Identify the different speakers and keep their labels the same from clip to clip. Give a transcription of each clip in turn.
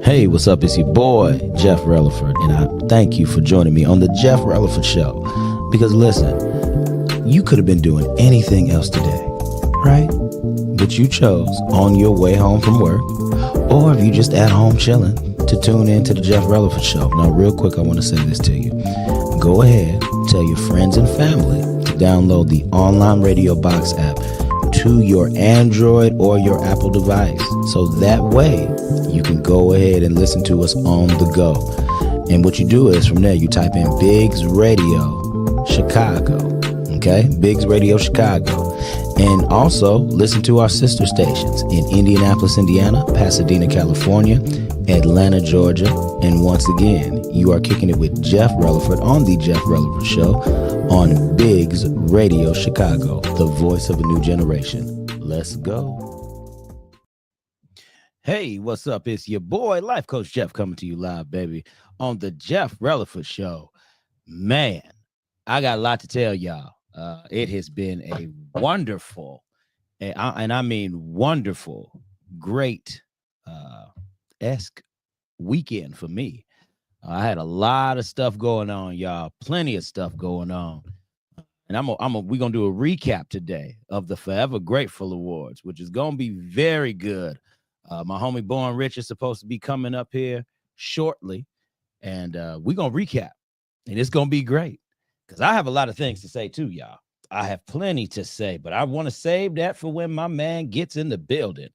Speaker 1: Hey, what's up? It's your boy, Jeff Releford, and I thank you for joining me on the Jeff Releford Show. Because listen, you could have been doing anything else today, right? But you chose on your way home from work, or if you just at home chilling, to tune in to the Jeff Releford Show. Now, real quick, I want to say this to you. Go ahead, tell your friends and family to download the online radio box app to your Android or your Apple device. So that way you can go ahead and listen to us on the go. And what you do is from there, you type in Biggs Radio Chicago. Okay? Biggs Radio Chicago. And also listen to our sister stations in Indianapolis, Indiana, Pasadena, California, Atlanta, Georgia. And once again, you are kicking it with Jeff Releford on the Jeff Releford Show on Biggs Radio Chicago, the voice of a new generation. Let's go. Hey, what's up? It's your boy, Life Coach Jeff, coming to you live, baby, on the Jeff Releford Show. Man, I got a lot to tell y'all. It has been a wonderful, and I mean wonderful, great esque weekend for me. I had a lot of stuff going on, y'all. Plenty of stuff going on. And we're gonna do a recap today of the Forever Grateful Awards, which is gonna be very good. My homie Bornrich is supposed to be coming up here shortly, and we're gonna recap, and it's gonna be great because I have a lot of things to say too, y'all. I have plenty to say, but I want to save that for when my man gets in the building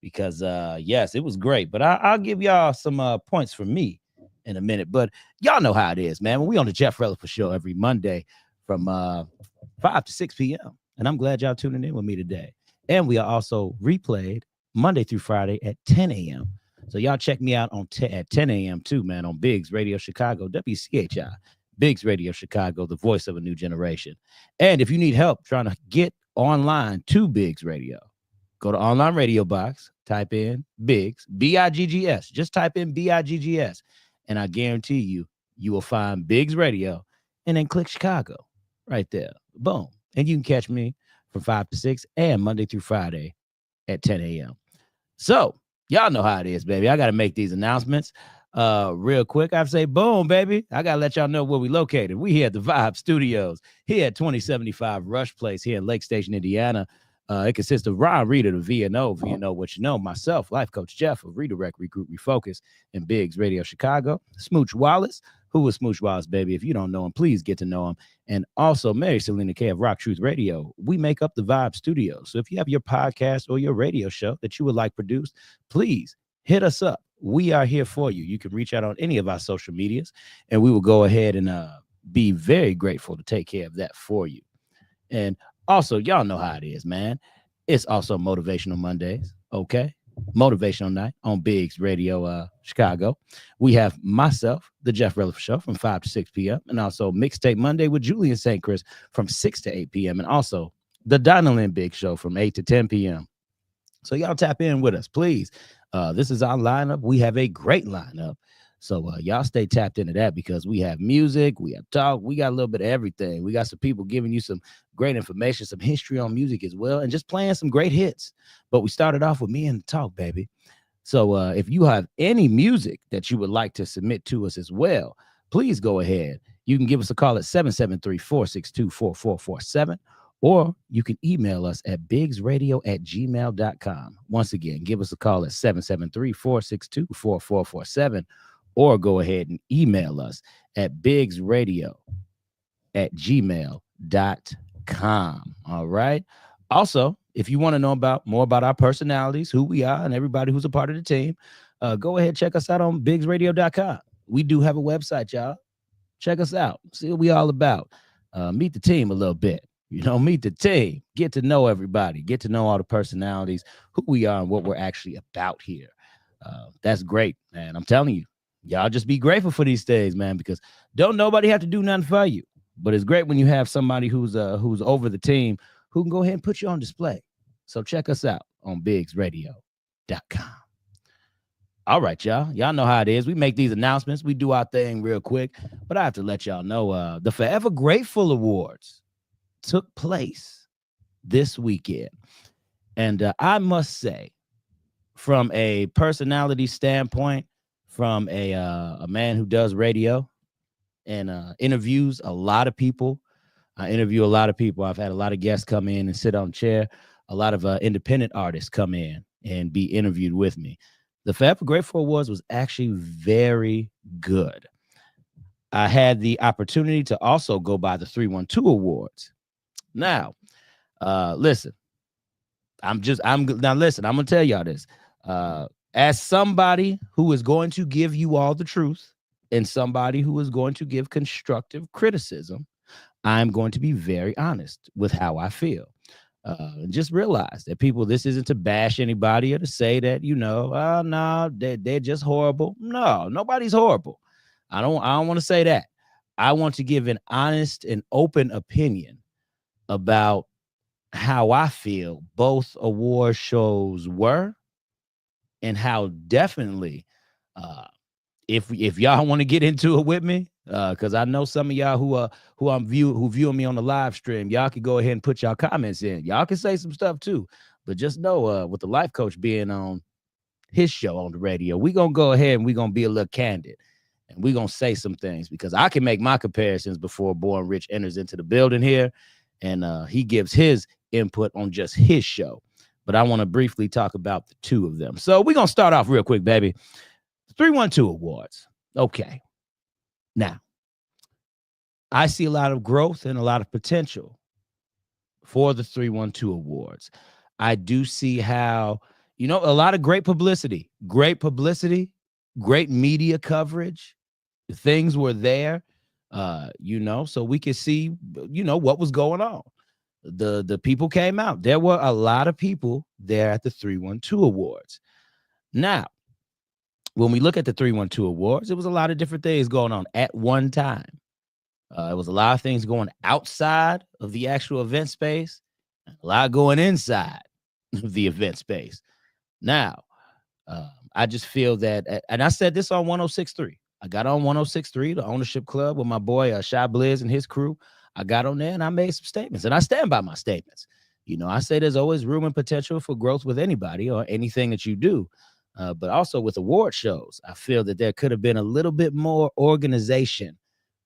Speaker 1: because yes, it was great. But I'll give y'all some points for me in a minute. But y'all know how it is, man. When we on the Jeff Releford Show every Monday from 5 to 6 p.m. And I'm glad y'all tuning in with me today. And we are also replayed Monday through Friday at 10 a.m. So y'all check me out at 10 a.m. too, man, on Biggs Radio Chicago, WCHI, Biggs Radio Chicago, the voice of a new generation. And if you need help trying to get online to Biggs Radio, go to online radio box, type in Biggs, B-I-G-G-S. Just type in B-I-G-G-S. And I guarantee you will find Biggs Radio and then click Chicago right there. Boom. And you can catch me from 5 to 6 and Monday through Friday at 10 a.m. So y'all know how it is, baby. I got to make these announcements real quick. I say, boom, baby. I got to let y'all know where we located. We here at the Vibe Studios here at 2075 Rush Place here in Lake Station, Indiana. It consists of Ron Reader, the VNO, VNO what you know, myself, Life Coach Jeff of Redirect, Regroup, Refocus, and Biggs Radio Chicago. Smooch Wallace, who is Smooch Wallace, baby? If you don't know him, please get to know him. And also Mary Selena K of Rock Truth Radio. We make up the Vibe Studio. So if you have your podcast or your radio show that you would like produced, please hit us up. We are here for you. You can reach out on any of our social medias, and we will go ahead and be very grateful to take care of that for you. And also, y'all know how it is, man. It's also Motivational Mondays, okay? Motivational night on Biggs Radio Chicago. We have myself, the Jeff Releford Show, from 5 to 6 p.m. And also Mixtape Monday with Julian St. Chris from 6 to 8 p.m. And also the Donald Big Show from 8 to 10 p.m. So y'all tap in with us, please. This is our lineup. We have a great lineup. So y'all stay tapped into that because we have music, we have talk, we got a little bit of everything. We got some people giving you some great information, some history on music as well, and just playing some great hits. But we started off with me and the talk, baby. So if you have any music that you would like to submit to us as well, please go ahead. You can give us a call at 773-462-4447, or you can email us at biggsradio@gmail.com. Once again, give us a call at 773-462-4447. Or go ahead and email us at biggsradio@gmail.com. All right. Also, if you want to know more about our personalities, who we are, and everybody who's a part of the team, go ahead and check us out on biggsradio.com. We do have a website, y'all. Check us out. See what we all about. Meet the team a little bit. Meet the team. Get to know everybody. Get to know all the personalities, who we are, and what we're actually about here. That's great, man. I'm telling you. Y'all just be grateful for these days, man, because don't nobody have to do nothing for you. But it's great when you have somebody who's over the team who can go ahead and put you on display. So check us out on biggsradio.com. All right, y'all. Y'all know how it is. We make these announcements. We do our thing real quick. But I have to let y'all know the Forever Grateful Awards took place this weekend. And I must say, from a personality standpoint, from a man who does radio and interviews a lot of people. I interview a lot of people. I've had a lot of guests come in and sit on a chair. A lot of independent artists come in and be interviewed with me. The Forever Grateful Awards was actually very good. I had the opportunity to also go by the 312 Awards. Now, listen, I'm gonna tell y'all this. As somebody who is going to give you all the truth and somebody who is going to give constructive criticism, I'm going to be very honest with how I feel. Just realize that people, this isn't to bash anybody or to say that, no, they're just horrible. No, nobody's horrible. I don't want to say that. I want to give an honest and open opinion about how I feel both award shows were and how definitely, if y'all want to get into it with me, because I know some of y'all who viewing me on the live stream, y'all can go ahead and put y'all comments in. Y'all can say some stuff too, but just know, with the life coach being on his show on the radio, we gonna go ahead and we gonna be a little candid, and we gonna say some things because I can make my comparisons before Bornrich enters into the building here, and he gives his input on just his show. But I want to briefly talk about the two of them. So we're gonna start off real quick, baby. 312 Awards. Okay. Now, I see a lot of growth and a lot of potential for the 312 Awards. I do see how, a lot of great publicity, great media coverage. Things were there, so we could see, what was going on. The people came out. There were a lot of people there at the 312 Awards. Now, when we look at the 312 Awards, it was a lot of different things going on at one time. It was a lot of things going outside of the actual event space, a lot going inside of the event space. Now, I just feel that, and I said this on 106.3. I got on 106.3, the Ownership Club, with my boy Shy Blizz and his crew. I got on there and I made some statements, and I stand by my statements. I say there's always room and potential for growth with anybody or anything that you do. But also with award shows, I feel that there could have been a little bit more organization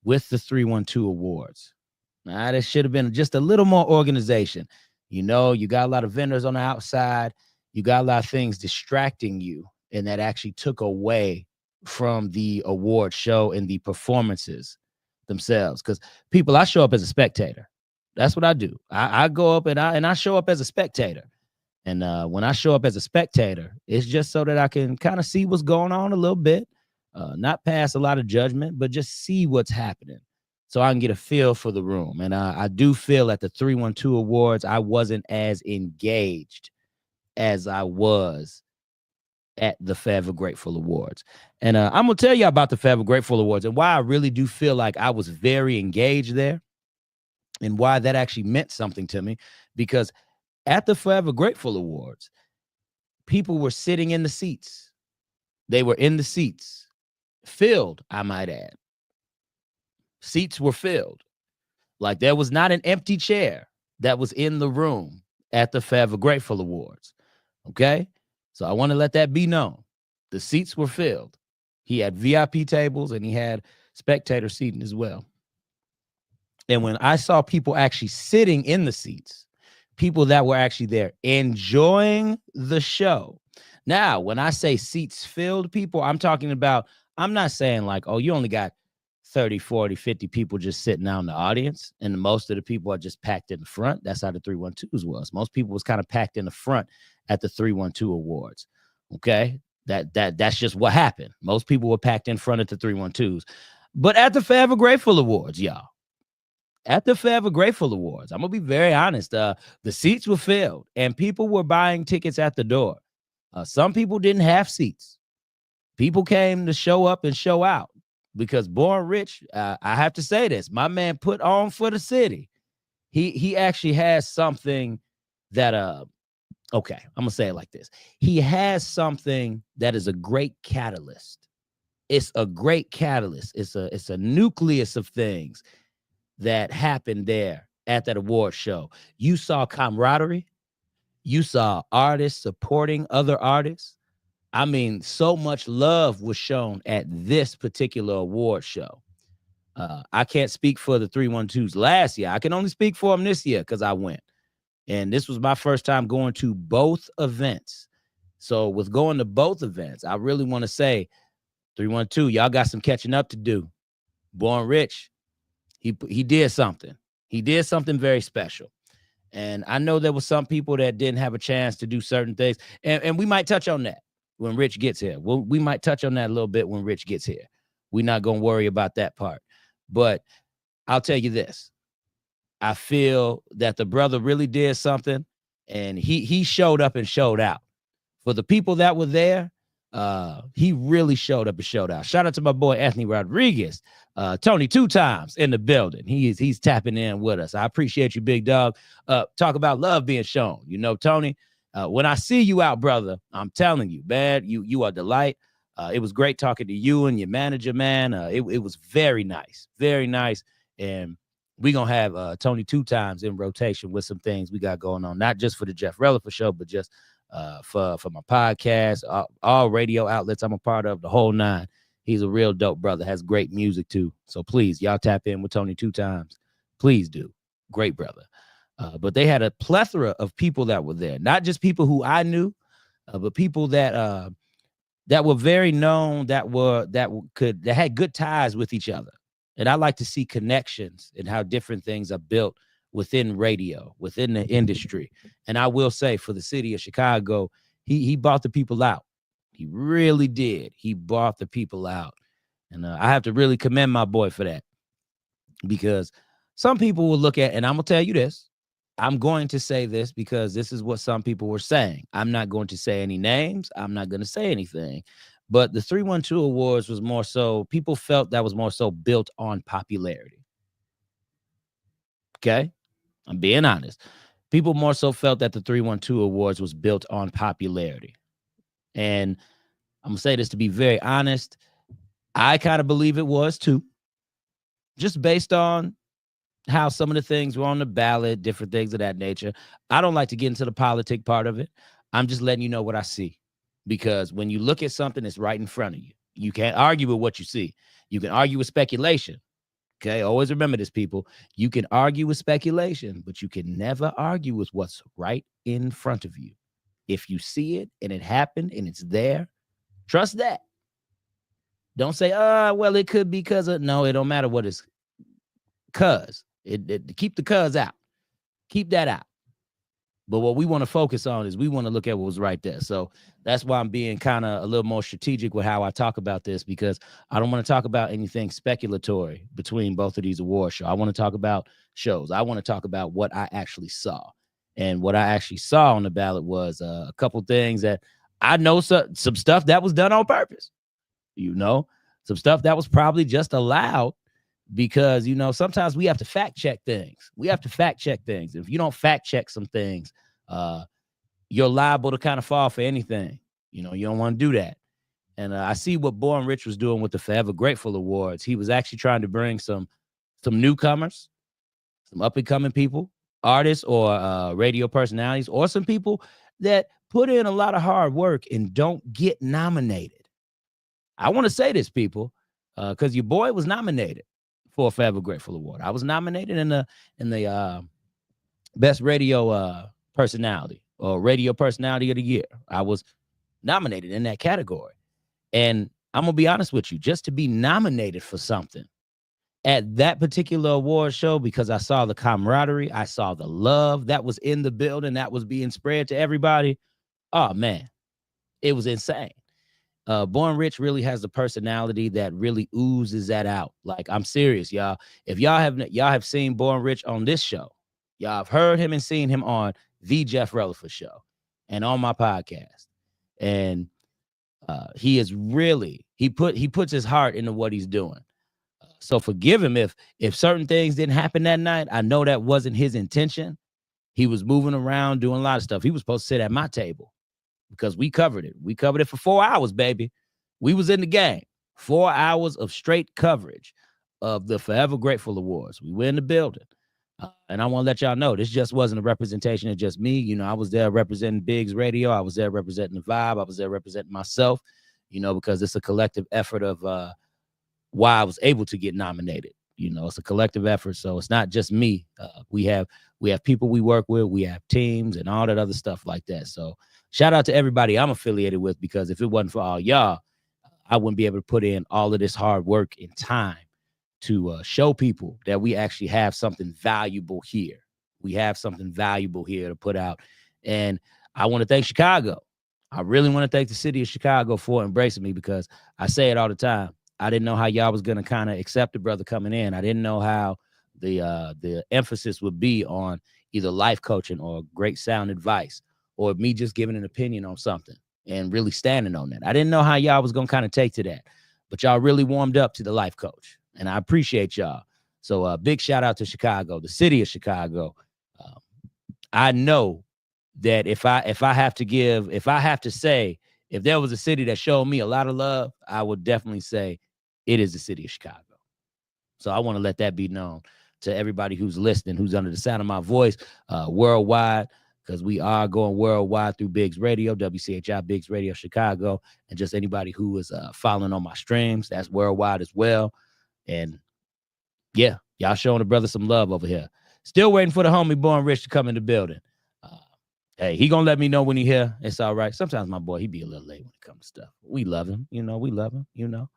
Speaker 1: with the 312 Awards. Now, there should have been just a little more organization. You got a lot of vendors on the outside. You got a lot of things distracting you, and that actually took away from the award show and the performances themselves. Because people, I show up as a spectator. That's what I do. I go up and I show up as a spectator. And when I show up as a spectator, it's just so that I can kind of see what's going on a little bit, not pass a lot of judgment, but just see what's happening so I can get a feel for the room. And I do feel at the 312 Awards, I wasn't as engaged as I was at the Forever Grateful Awards. And I'm going to tell you about the Forever Grateful Awards and why I really do feel like I was very engaged there and why that actually meant something to me. Because at the Forever Grateful Awards, people were sitting in the seats. They were in the seats, filled, I might add. Seats were filled. Like there was not an empty chair that was in the room at the Forever Grateful Awards. Okay? So I want to let that be known. The seats were filled. He had VIP tables and he had spectator seating as well. And when I saw people actually sitting in the seats, people that were actually there enjoying the show. Now, when I say seats filled, people, I'm talking about, I'm not saying like, oh, you only got 30, 40, 50 people just sitting out in the audience, and most of the people are just packed in the front. That's how the 312s was. Most people was kind of packed in the front at the 312 Awards. Okay? That's just what happened. Most people were packed in front at the 312s. But at the Forever Grateful Awards, y'all, at the Forever Grateful Awards, I'm going to be very honest, the seats were filled and people were buying tickets at the door. Some people didn't have seats. People came to show up and show out because Bornrich, I have to say this, my man put on for the city. He actually has something that, okay, I'm going to say it like this. He has something that is a great catalyst. It's a great catalyst. It's a nucleus of things that happened there at that award show. You saw camaraderie. You saw artists supporting other artists. I mean, so much love was shown at this particular award show. I can't speak for the 312s last year. I can only speak for them this year because I went. And this was my first time going to both events. So with going to both events, I really want to say 312, y'all got some catching up to do. Bornrich, he did something. He did something very special. And I know there were some people that didn't have a chance to do certain things. And we might touch on that when Rich gets here. We might touch on that a little bit when Rich gets here. We're not going to worry about that part. But I'll tell you this. I feel that the brother really did something, and he showed up and showed out. For the people that were there, he really showed up and showed out. Shout out to my boy Anthony Rodriguez, Tony 2 times in the building. He's tapping in with us. I appreciate you, big dog. Talk about love being shown. You know, Tony, when I see you out, brother, I'm telling you, man, you are a delight. It was great talking to you and your manager, man. It was very nice, and we're going to have Tony 2 times in rotation with some things we got going on, not just for the Jeff Releford show, but just for my podcast, all radio outlets I'm a part of, the whole nine. He's a real dope brother, has great music too. So please, y'all tap in with Tony 2 times. Please do. Great brother. But they had a plethora of people that were there, not just people who I knew, but people that were very known, that had good ties with each other. And I like to see connections and how different things are built within radio, within the industry. And I will say, for the city of Chicago, he bought the people out. He really did. He bought the people out. And I have to really commend my boy for that. Because some people will look at, and I'm going to tell you this, I'm going to say this because this is what some people were saying. I'm not going to say any names. I'm not going to say anything. But the 312 Awards was more so, people felt that was more so built on popularity. Okay? I'm being honest. People more so felt that the 312 Awards was built on popularity. And I'm going to say this to be very honest. I kind of believe it was too. Just based on how some of the things were on the ballot, different things of that nature. I don't like to get into the politic part of it. I'm just letting you know what I see. Because when you look at something that's right in front of you, you can't argue with what you see. You can argue with speculation. Okay, always remember this, people. You can argue with speculation, but you can never argue with what's right in front of you. If you see it and it happened and it's there, trust that. Don't say, well, it could be because of, no, it don't matter what it's cuz. Keep the cuz out. Keep that out. But what we want to focus on is we want to look at what was right there. So that's why I'm being kind of a little more strategic with how I talk about this, because I don't want to talk about anything speculatory between both of these award shows. I want to talk about shows. I want to talk about what I actually saw. And what I actually saw on the ballot was a couple things that I know, some stuff that was done on purpose. You know, some stuff that was probably just allowed because, you know, sometimes we have to fact check things. If you don't fact check some things, you're liable to kind of fall for anything. You know, you don't want to do that. And I see what Bornrich was doing with the Forever Grateful Awards. He was actually trying to bring some newcomers, some up-and-coming people, artists or radio personalities, or some people that put in a lot of hard work and don't get nominated. I want to say this, people, because your boy was nominated for a Forever Grateful Award. I was nominated in the best radio personality or radio personality of the year. I was nominated in that category. And I'm going to be honest with you, just to be nominated for something at that particular award show, because I saw the camaraderie, I saw the love that was in the building that was being spread to everybody. Oh, man, it was insane. Bornrich really has the personality that really oozes that out. Like, I'm serious, y'all. If y'all have seen Bornrich on this show, y'all have heard him and seen him on the Jeff Releford show and on my podcast. And he is really, he puts his heart into what he's doing. So forgive him if certain things didn't happen that night. I know that wasn't his intention. He was moving around, doing a lot of stuff. He was supposed to sit at my table, because we covered it. We covered it for 4 hours, baby. We was in the game. 4 hours of straight coverage of the Forever Grateful Awards. We were in the building. And I want to let y'all know this just wasn't a representation of just me. I was there representing Biggs Radio. I was there representing the vibe. I was there representing myself, because it's a collective effort of why I was able to get nominated. It's a collective effort. So it's not just me. We have people we work with. We have teams and all that other stuff like that. So shout out to everybody I'm affiliated with, because if it wasn't for all y'all, I wouldn't be able to put in all of this hard work and time to show people that we actually have something valuable here. We have something valuable here to put out. And I want to thank Chicago. I really want to thank the city of Chicago for embracing me, because I say it all the time. I didn't know how y'all was going to kind of accept the brother coming in. I didn't know how the emphasis would be on either life coaching or great sound advice, or me just giving an opinion on something and really standing on that. I didn't know how y'all was going to kind of take to that, but y'all really warmed up to the life coach. And I appreciate y'all. So big shout out to Chicago, the city of Chicago. I know that if I have to say, if there was a city that showed me a lot of love, I would definitely say it is the city of Chicago. So I want to let that be known to everybody who's listening, who's under the sound of my voice, worldwide, because we are going worldwide through Biggs Radio, WCHI Biggs Radio Chicago, and just anybody who is following on my streams, that's worldwide as well. And yeah, y'all showing the brother some love over here. Still waiting for the homie Bornrich to come in the building. Hey, he gonna let me know when he here. It's all right. Sometimes my boy, he be a little late when it comes to stuff. We love him, we love him, I'm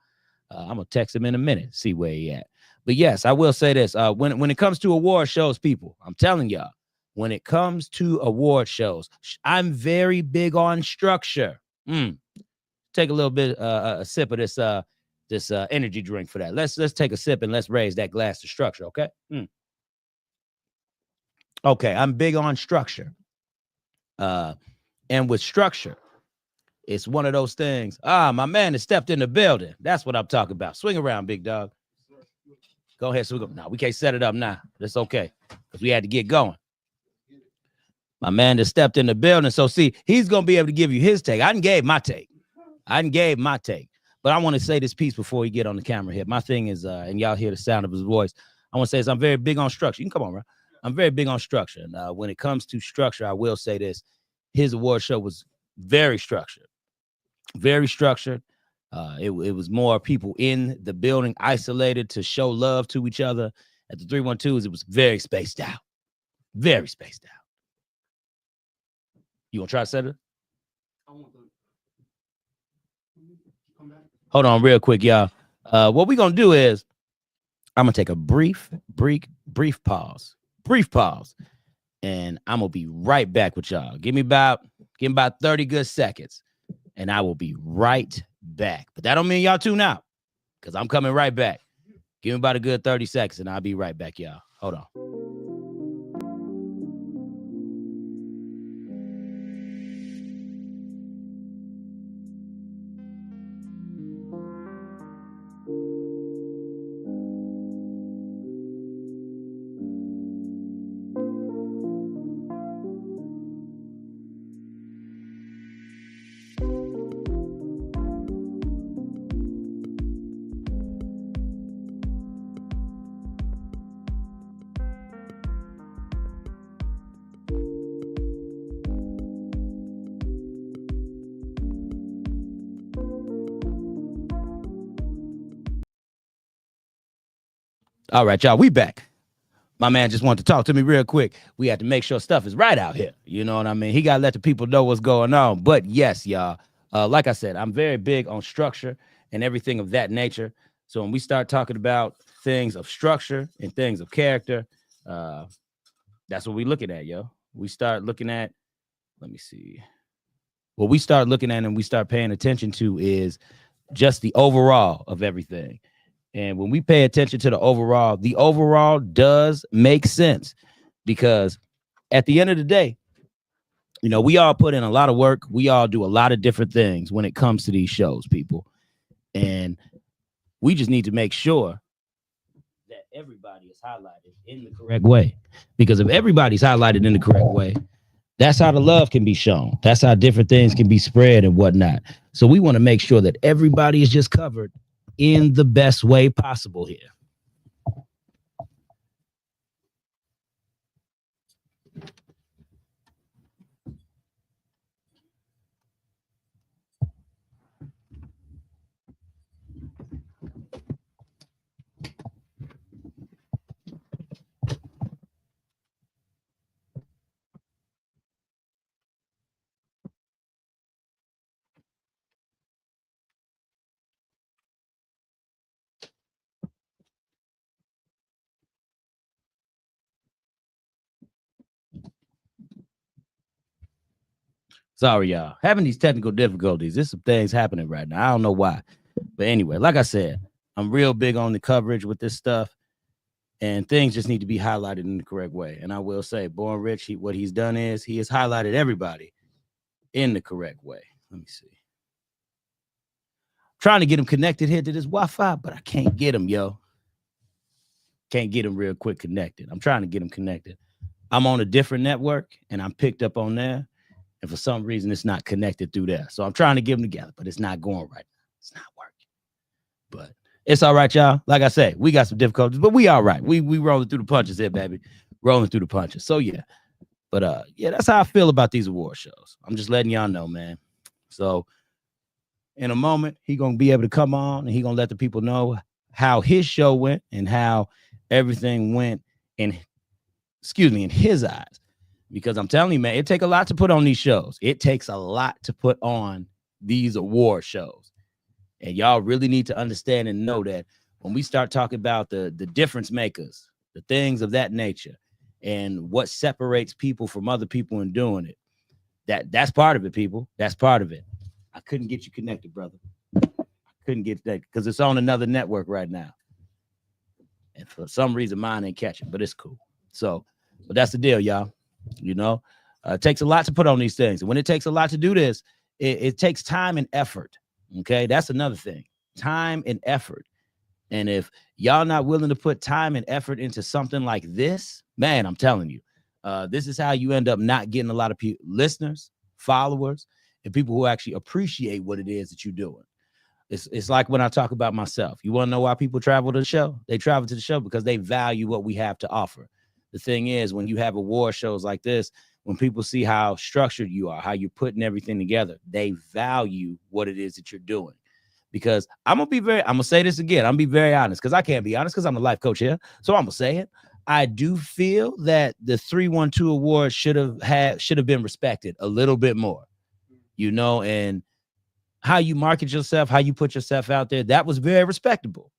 Speaker 1: gonna text him in a minute, see where he at. But yes, I will say this. When it comes to award shows, people, I'm telling y'all, when it comes to award shows, I'm very big on structure. Take a little bit a sip of this energy drink for that. Let's take a sip and let's raise that glass to structure, okay? Okay, I'm big on structure. And with structure, it's one of those things. My man has stepped in the building. That's what I'm talking about. Swing around, big dog. Go ahead. No, we can't set it up now. That's okay, because we had to get going. My man has stepped in the building. So see, he's going to be able to give you his take. I done gave my take. But I want to say this piece before you get on the camera here. My thing is, and y'all hear the sound of his voice, I want to say this. I'm very big on structure. You can come on, bro. I'm very big on structure. And when it comes to structure, I will say this. His award show was very structured. Very structured. It was more people in the building, isolated to show love to each other. At the 312s, it was very spaced out. Very spaced out. You want to try to set it? Hold on real quick, y'all. What we're going to do is I'm going to take a brief pause. And I'm going to be right back with y'all. Give me about 30 good seconds, and I will be right back. But that don't mean y'all tune out, because I'm coming right back. Give me about a good 30 seconds, and I'll be right back, y'all. Hold on. All right, y'all, we back. My man just wanted to talk to me real quick. We had to make sure stuff is right out here. You know what I mean? He got to let the people know what's going on. But yes, y'all, like I said, I'm very big on structure and everything of that nature. So when we start talking about things of structure and things of character, that's what we're looking at, yo. We start looking at, let me see. What we start looking at and we start paying attention to is just the overall of everything. And when we pay attention to the overall does make sense, because at the end of the day, we all put in a lot of work. We all do a lot of different things when it comes to these shows, people. And we just need to make sure that everybody is highlighted in the correct way. Because if everybody's highlighted in the correct way, that's how the love can be shown. That's how different things can be spread and whatnot. So we want to make sure that everybody is just covered in the best way possible here. Sorry, y'all. Having these technical difficulties. There's some things happening right now. I don't know why. But anyway, like I said, I'm real big on the coverage with this stuff. And things just need to be highlighted in the correct way. And I will say, Bornrich, what he's done is he has highlighted everybody in the correct way. Let me see. Trying to get him connected here to this Wi-Fi, but I can't get him, yo. Can't get him real quick connected. I'm trying to get him connected. I'm on a different network, and I'm picked up on there. And for some reason, it's not connected through there. So I'm trying to get them together, but it's not going right now. It's not working. But it's all right, y'all. Like I said, we got some difficulties, but we all right. We rolling through the punches here, baby. Rolling through the punches. So yeah. But yeah, that's how I feel about these award shows. I'm just letting y'all know, man. So in a moment, he gonna be able to come on and he gonna let the people know how his show went and how everything went in his eyes. Because I'm telling you, man, it takes a lot to put on these shows. It takes a lot to put on these award shows. And y'all really need to understand and know that when we start talking about the difference makers, the things of that nature, and what separates people from other people in doing it, that's part of it, people. That's part of it. I couldn't get you connected, brother. I couldn't get that because it's on another network right now. And for some reason, mine ain't catching, but it's cool. So, but that's the deal, y'all. You know, it takes a lot to put on these things. And when it takes a lot to do this, it takes time and effort. Okay, that's another thing. Time and effort. And if y'all not willing to put time and effort into something like this, man, I'm telling you, this is how you end up not getting a lot of listeners, followers, and people who actually appreciate what it is that you're doing. It's like when I talk about myself. You want to know why people travel to the show? They travel to the show because they value what we have to offer. The thing is, when you have award shows like this, when people see how structured you are, how you're putting everything together, they value what it is that you're doing. Because I'm gonna say this again. I'm gonna be very honest because I can't be honest because I'm a life coach here. So I'm gonna say it. I do feel that the 312 award should have been respected a little bit more, you know, and how you market yourself, how you put yourself out there, that was very respectable,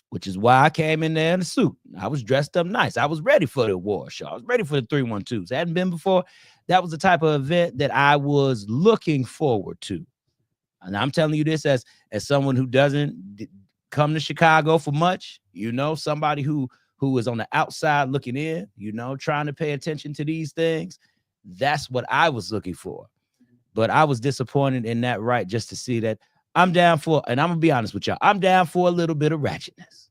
Speaker 1: which is why I came in there in a suit. I was dressed up nice. I was ready for the award show. I was ready for the 312s. I hadn't been before. That was the type of event that I was looking forward to. And I'm telling you this as someone who doesn't come to Chicago for much, you know, somebody who is on the outside looking in, you know, trying to pay attention to these things. That's what I was looking for. But I was disappointed in that right just to see that I'm down for, and I'm going to be honest with y'all, I'm down for a little bit of ratchetness,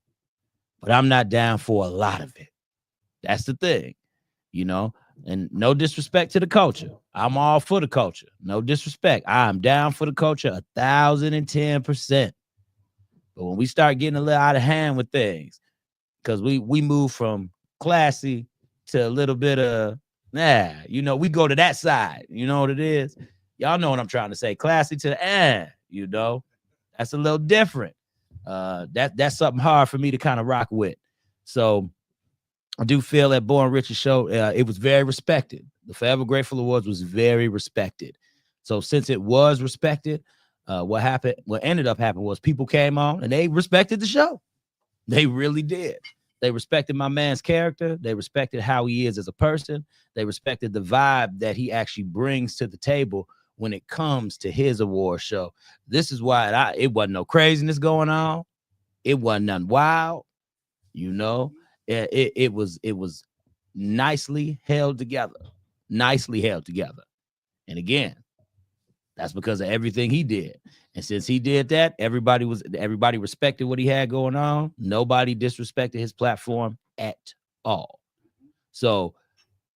Speaker 1: but I'm not down for a lot of it. That's the thing, you know, and no disrespect to the culture. I'm all for the culture. No disrespect. I'm down for the culture 1,010%. But when we start getting a little out of hand with things, because we move from classy to a little bit of, you know, we go to that side. You know what it is? Y'all know what I'm trying to say. Classy to you know, that's a little different. That's something hard for me to kind of rock with. So I do feel that Bornrich's show, it was very respected. The Forever Grateful Awards was very respected. So since it was respected, what ended up happening was people came on and they respected the show. They really did. They respected my man's character. They respected how he is as a person. They respected the vibe that he actually brings to the table when it comes to his award show. This is why it wasn't no craziness going on. It wasn't nothing wild, you know. It was nicely held together. And again, that's because of everything he did. And since he did that, everybody respected what he had going on. Nobody disrespected his platform at all. So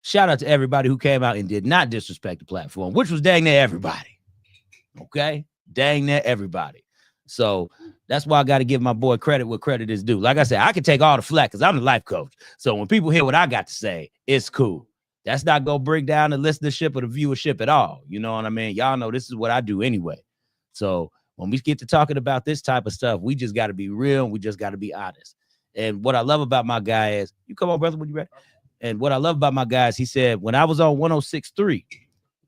Speaker 1: shout out to everybody who came out and did not disrespect the platform, which was dang near everybody. Okay? Dang near everybody. So that's why I got to give my boy credit where credit is due. Like I said, I can take all the flack because I'm the life coach. So when people hear what I got to say, it's cool. That's not going to bring down the listenership or the viewership at all. You know what I mean? Y'all know this is what I do anyway. So when we get to talking about this type of stuff, we just got to be real and we just got to be honest. And what I love about my guy is, you come on, brother, when you ready? And what I love about my guy is he said, when I was on 106.3,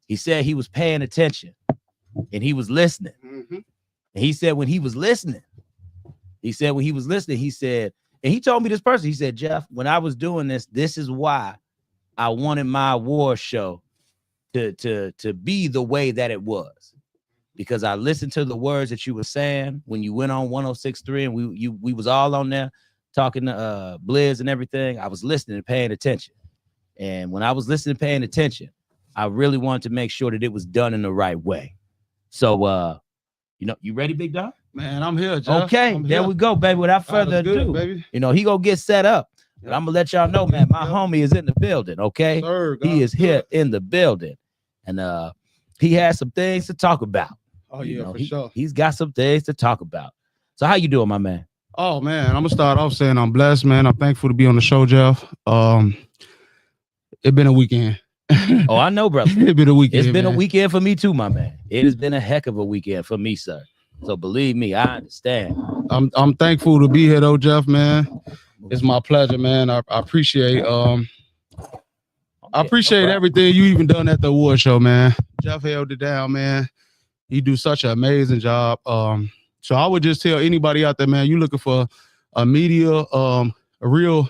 Speaker 1: he said he was paying attention and he was listening. Mm-hmm. And he said when he was listening, he said, and he told me this person, he said, Jeff, when I was doing this, this is why I wanted my award show to be the way that it was, because I listened to the words that you were saying when you went on 106.3 and we was all on there talking to Blizz and everything. I was listening and paying attention. And when I was listening and paying attention, I really wanted to make sure that it was done in the right way. So you ready, Big Dog?
Speaker 2: Man, I'm here, Jeff.
Speaker 1: Okay, there we go, baby. Without further ado,
Speaker 2: baby.
Speaker 1: He gonna get set up. But I'm gonna let y'all know, man, my homie is in the building, okay?
Speaker 2: Sir,
Speaker 1: he is here in the building. And he has some things to talk about.
Speaker 2: Oh, yeah, for sure.
Speaker 1: He's got some things to talk about. So how you doing, my man?
Speaker 2: Oh, man, I'm gonna start off saying I'm blessed, man. I'm thankful to be on the show, Jeff. It's been a weekend.
Speaker 1: Oh, I know, brother.
Speaker 2: It's been a weekend.
Speaker 1: It's been a weekend for me too, my man. It has been a heck of a weekend for me, sir. So believe me, I understand.
Speaker 2: I'm thankful to be here though, Jeff, man. It's my pleasure, man. I appreciate everything you even done at the award show, man. Jeff held it down, man. You do such an amazing job. So I would just tell anybody out there, man, you looking for a media, a real.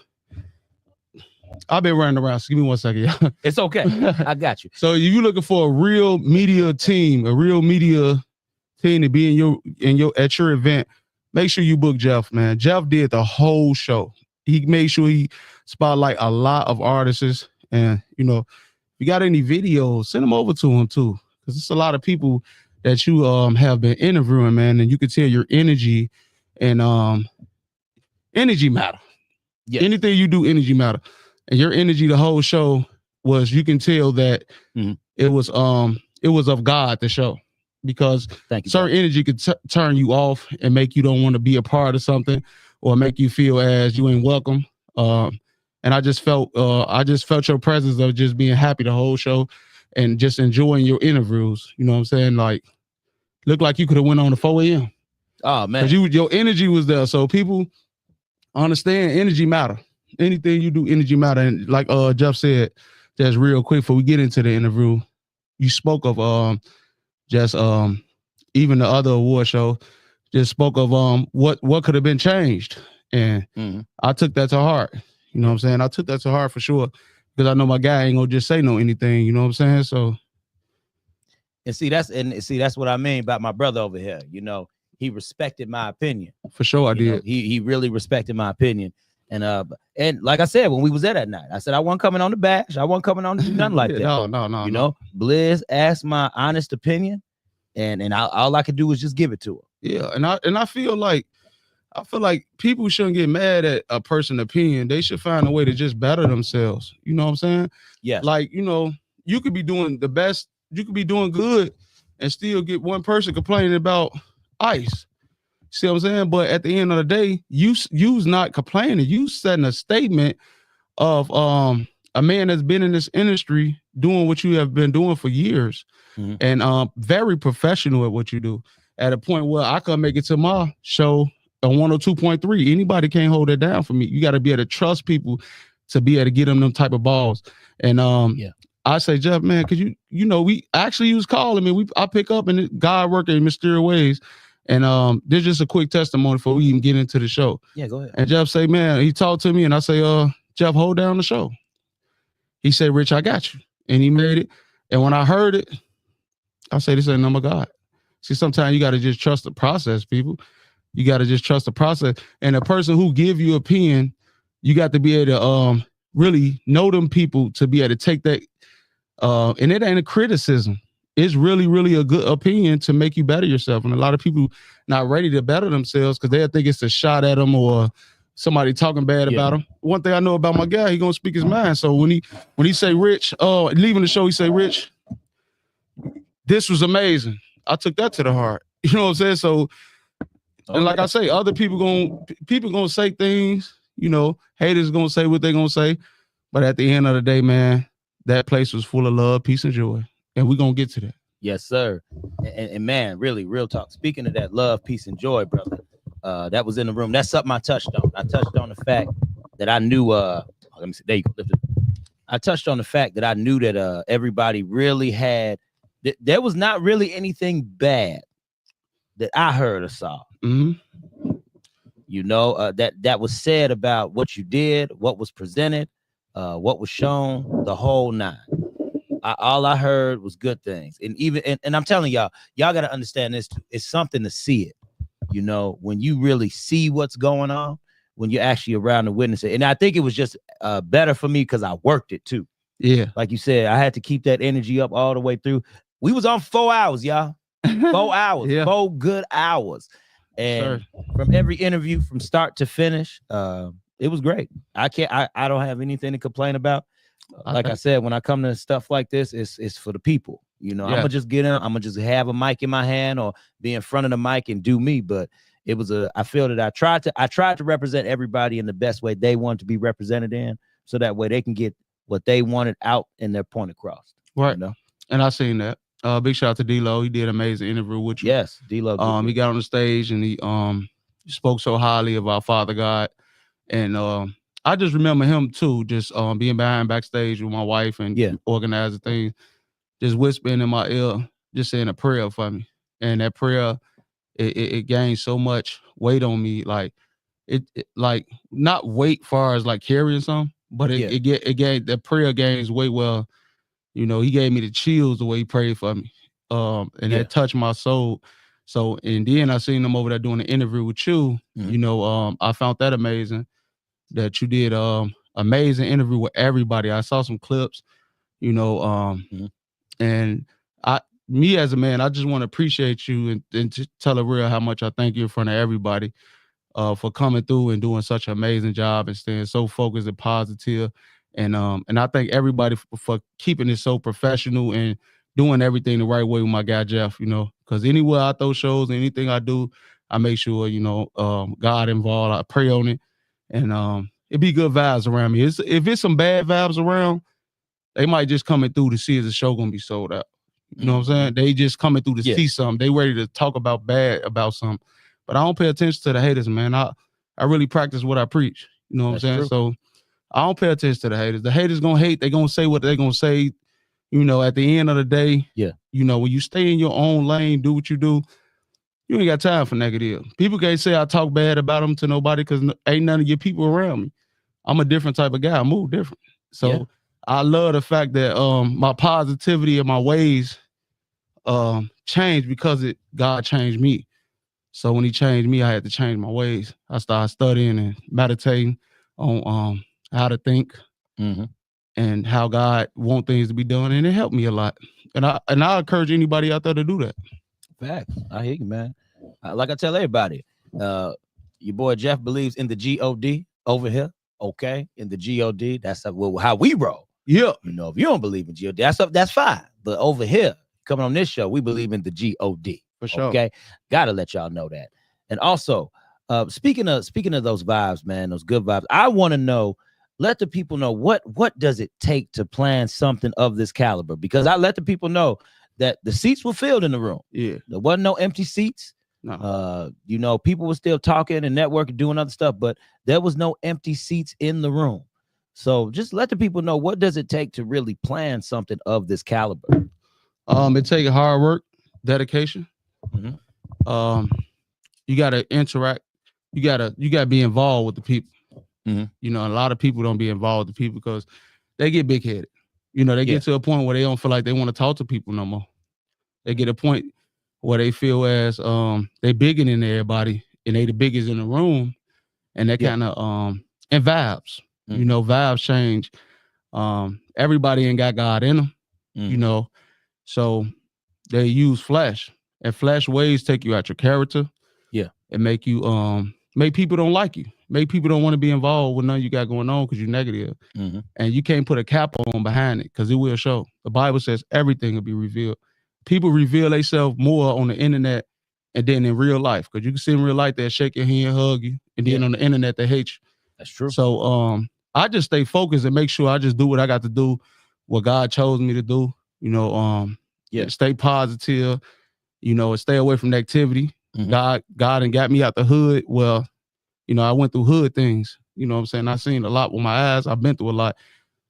Speaker 2: I've been running around. So give me 1 second, yeah.
Speaker 1: It's okay. I got you.
Speaker 2: So if you looking for a real media team, to be at your event, make sure you book Jeff, man. Jeff did the whole show. He made sure he spotlight a lot of artists, and if you got any videos, send them over to him too, because it's a lot of people that you have been interviewing, man, and you can tell your energy and energy matter. Yes. Anything you do, energy matter, and your energy the whole show was, you can tell that it was of God, the show. Because certain energy could turn you off and make you don't want to be a part of something, or make you feel as you ain't welcome. And I just felt your presence of just being happy the whole show and just enjoying your interviews. You know what I'm saying? Like, looked like you could have went on to 4 a.m.
Speaker 1: Oh, man.
Speaker 2: Because your energy was there. So people understand energy matter. Anything you do, energy matter. And like Jeff said, just real quick before we get into the interview, you spoke of just even the other award show, just spoke of what could have been changed. And I took that to heart. You know what I'm saying? I took that to heart for sure, because I know my guy ain't gonna just say anything, you know what I'm saying? So that's what I mean about my brother over here. He respected my opinion. For sure I did.
Speaker 1: He really respected my opinion. And like I said, when we was there that night, I said I wasn't coming on the bash. I wasn't coming on to do nothing like that.
Speaker 2: No.
Speaker 1: Blizz asked my honest opinion, and all I could do was just give it to her.
Speaker 2: Yeah, and I feel like people shouldn't get mad at a person's opinion. They should find a way to just better themselves. You know what I'm saying?
Speaker 1: Yeah.
Speaker 2: Like, you could be doing the best, you could be doing good, and still get one person complaining about ice. See what I'm saying? But at the end of the day, you's not complaining. You setting a statement of a man that's been in this industry doing what you have been doing for years, and very professional at what you do. At a point where I can make it to my show on 102.3. Anybody can't hold it down for me. You got to be able to trust people to be able to get them type of balls. And I say, Jeff, man, because we actually, he was calling me. I pick up, and God working in mysterious ways. And there's just a quick testimony before we even get into the show.
Speaker 1: Yeah, go ahead.
Speaker 2: And Jeff say, man, he talked to me, and I say, Jeff, hold down the show. He said, Rich, I got you. And he made it. And when I heard it, I say, this ain't number God. See, sometimes you got to just trust the process, people. You got to just trust the process. And the person who give you opinion, you got to be able to really know them people to be able to take that. And it ain't a criticism. It's really, really a good opinion to make you better yourself. And a lot of people not ready to better themselves because they think it's a shot at them or somebody talking bad about them. One thing I know about my guy, he gonna speak his mind. So when he say, Rich, leaving the show, he say, Rich, this was amazing. I took that to the heart. You know what I'm saying? So, and like I say, other people gonna say things, haters gonna say what they gonna say. But at the end of the day, man, that place was full of love, peace, and joy. And we're going to get to that.
Speaker 1: Yes, sir. And man, really, real talk. Speaking of that love, peace, and joy, brother, that was in the room. That's something I touched on. I touched on the fact that I knew, let me see. There you go. I touched on the fact that I knew that everybody really had, there was not really anything bad that I heard or saw. That was said about what you did, what was presented, what was shown, the whole nine.
Speaker 3: all I heard was good things. And even and I'm telling y'all got to understand this too. It's something to see it. You know, when you really see what's going on, when you're actually around to witness it. And I think it was just better for me because I worked it too.
Speaker 2: Yeah.
Speaker 3: Like you said, I had to keep that energy up all the way through. We was on 4 hours, y'all. 4 hours,
Speaker 2: Yeah.
Speaker 3: 4 good hours. And from every interview from start to finish, it was great. I don't have anything to complain about. Like I said, when I come to stuff like this, it's for the people. You know, I'm gonna just get in, I'm gonna just have a mic in my hand or be in front of the mic and do me. But it was I feel that I tried to represent everybody in the best way they want to be represented in, so that way they can get what they wanted out and their point across.
Speaker 2: Right.
Speaker 3: You know?
Speaker 2: And I seen that. Big shout out to D-Lo. He did an amazing interview with you.
Speaker 3: Yes, D-Lo.
Speaker 2: He got on the stage and he spoke so highly of our Father God. And I just remember him too, just being backstage with my wife and organizing things, just whispering in my ear, just saying a prayer for me. And that prayer, it gained so much weight on me, like it like not weight far as like carrying something, but it gained, that prayer gains weight. Well, you know, he gave me the chills the way he prayed for me. And that touched my soul. So, and then I seen him over there doing an interview with you.
Speaker 3: Mm-hmm.
Speaker 2: You know, I found that amazing that you did amazing interview with everybody. I saw some clips, you know, and me as a man, I just want to appreciate you and to tell it real how much I thank you in front of everybody for coming through and doing such an amazing job and staying so focused and positive. And I thank everybody for keeping it so professional and doing everything the right way with my guy Jeff, you know, because anywhere I throw shows, anything I do, I make sure, you know, God involved. I pray on it, and it be good vibes around me. If it's some bad vibes around, they might just coming through to see if the show gonna be sold out. You know what I'm saying? They just coming through to see something. They ready to talk about bad about something. But I don't pay attention to the haters, man. I really practice what I preach. You know what I'm saying?
Speaker 3: True.
Speaker 2: So I don't pay attention to the haters. The haters gonna hate. They gonna say what they gonna say. You know, at the end of the day, you know, when you stay in your own lane, do what you do, you ain't got time for negative. People can't say I talk bad about them to nobody because ain't none of your people around me. I'm a different type of guy. I move different. So I love the fact that my positivity and my ways changed because God changed me. So when he changed me, I had to change my ways. I started studying and meditating on how to think and how God wants things to be done, and it helped me a lot. And I encourage anybody out there to do that.
Speaker 3: Facts. I hear you, man. Like I tell everybody, your boy Jeff believes in the G-O-D over here. Okay, in the G-O-D, that's how we roll.
Speaker 2: Yeah.
Speaker 3: You know, if you don't believe in G-O-D, that's fine. But over here, coming on this show, we believe in the G-O-D.
Speaker 2: For sure.
Speaker 3: Okay, gotta let y'all know that. And also, speaking of those vibes, man, those good vibes, I want to know. Let the people know what does it take to plan something of this caliber? Because I let the people know that the seats were filled in the room.
Speaker 2: Yeah,
Speaker 3: there wasn't no empty seats.
Speaker 2: No.
Speaker 3: You know, people were still talking and networking, doing other stuff, but there was no empty seats in the room. So just let the people know, what does it take to really plan something of this caliber?
Speaker 2: It takes hard work, dedication. You gotta interact. You gotta be involved with the people. You know, a lot of people don't be involved with the people because they get big headed. You know, they get to a point where they don't feel like they want to talk to people no more. They get a point where they feel as they bigger than everybody and they the biggest in the room, and they kind of and vibes. You know, vibes change. Everybody ain't got God in them. You know, so they use flesh, and flesh ways take you out your character. And make you make people don't like you. Make people don't want to be involved with nothing you got going on because you're negative. And you can't put a cap on behind it because it will show. The Bible says everything will be revealed. People reveal themselves more on the internet and then in real life, because you can see in real life they'll shake your hand, hug you, and then on the internet they hate you.
Speaker 3: That's true.
Speaker 2: So I just stay focused and make sure I just do what I got to do, what God chose me to do. You know, stay positive, you know, and stay away from negativity. God and got me out the hood. Well, you know, I went through hood things. You know what I'm saying? I seen a lot with my eyes. I've been through a lot.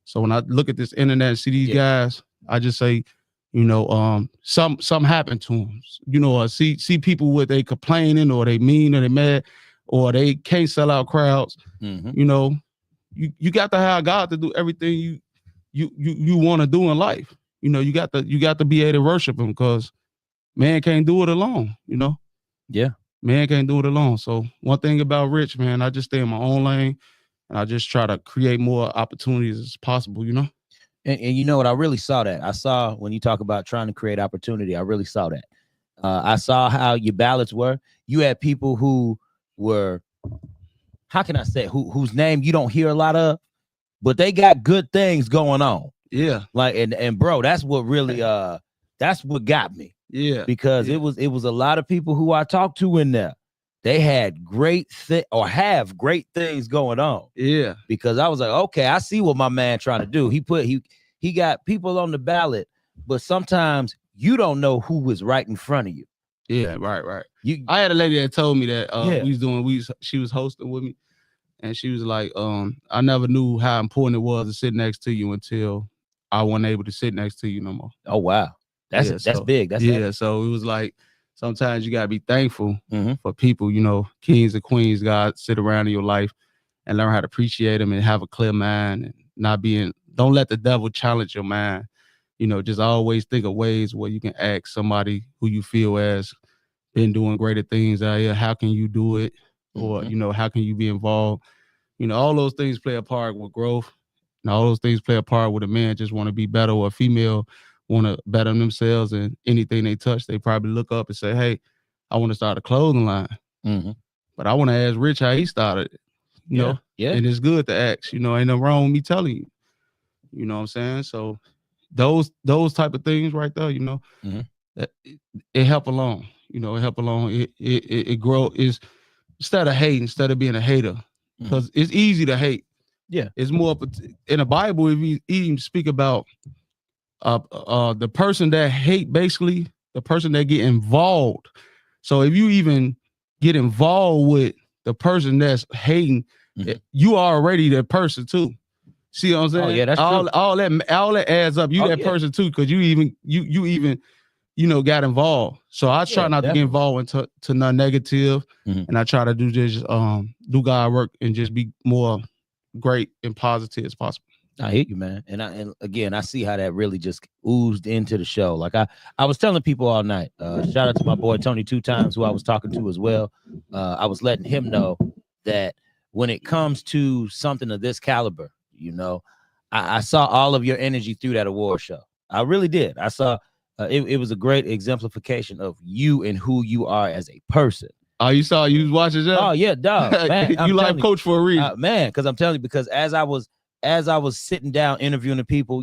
Speaker 2: So when I look at this internet and see these guys, I just say, you know, something happened to them. You know, I see people with they complaining or they mean or they mad or they can't sell out crowds. You know, you got to have God to do everything you want to do in life. you know, you got to be able to worship him, because man can't do it alone, you know?
Speaker 3: Yeah.
Speaker 2: Man can't do it alone. So one thing about Rich, man, I just stay in my own lane, and I just try to create more opportunities as possible, you know?
Speaker 3: And you know what? I really saw that. I saw when you talk about trying to create opportunity, I really saw that. I saw how your ballots were. You had people who were, how can I say, whose name you don't hear a lot of, but they got good things going on.
Speaker 2: Yeah.
Speaker 3: Like, and bro, that's what really, that's what got me.
Speaker 2: Yeah.
Speaker 3: Because it was a lot of people who I talked to in there. They had have great things going on.
Speaker 2: Yeah.
Speaker 3: Because I was like, okay, I see what my man trying to do. He got people on the ballot, but sometimes you don't know who was right in front of you.
Speaker 2: Yeah, right. I had a lady that told me that she was hosting with me, and she was like, I never knew how important it was to sit next to you until I wasn't able to sit next to you no more.
Speaker 3: Oh wow. That's big. That's heavy.
Speaker 2: So it was like, sometimes you gotta be thankful for people, you know, kings and queens, God sit around in your life, and learn how to appreciate them and have a clear mind, and don't let the devil challenge your mind. You know, just always think of ways where you can ask somebody who you feel has been doing greater things out here, how can you do it? Or, you know, how can you be involved? You know, all those things play a part with growth, and all those things play a part with a man just want to be better, or a female want to better themselves, and anything they touch, they probably look up and say, hey, I want to start a clothing line. But I want to ask Rich how he started it, you know?
Speaker 3: Yeah.
Speaker 2: And it's good to ask, you know, ain't nothing wrong with me telling you. You know what I'm saying? So those type of things right there, you know, that it help along. You know, it help along. It grow is instead of hating, instead of being a hater, because it's easy to hate.
Speaker 3: Yeah,
Speaker 2: it's more in the Bible. If you even speak about the person that hate, basically the person that get involved. So if you even get involved with the person that's hating, you are already that person too. See what I'm saying?
Speaker 3: Oh yeah, that's true.
Speaker 2: All that adds up. You that person too, because you even you know, got involved. So I try not to get involved into nothing negative, and I try to do just do God work and just be more great and positive as possible.
Speaker 3: I hear you, man. And again, I see how that really just oozed into the show. Like I was telling people all night, shout out to my boy Tony 2 Times, who I was talking to as well. I was letting him know that when it comes to something of this caliber, you know, I saw all of your energy through that award show. I really did. I saw it was a great exemplification of you and who you are as a person.
Speaker 2: Oh, you was watching that?
Speaker 3: Oh yeah, dog. Man,
Speaker 2: you life coach for a reason,
Speaker 3: man. Because I'm telling you, because as I was sitting down interviewing the people,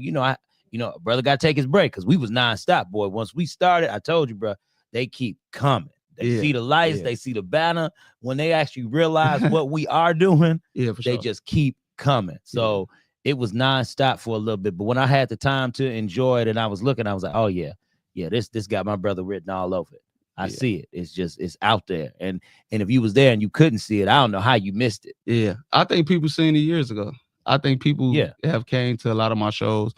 Speaker 3: brother got to take his break because we was nonstop, boy. Once we started, I told you, bro, they keep coming. They see the lights, they see the banner. When they actually realize what we are doing, they just keep coming. So it was nonstop for a little bit. But when I had the time to enjoy it and I was looking, I was like, oh yeah, this got my brother written all over it. I see it. It's out there. And if you was there and you couldn't see it, I don't know how you missed it.
Speaker 2: Yeah. I think people seen it years ago. I think people have came to a lot of my shows.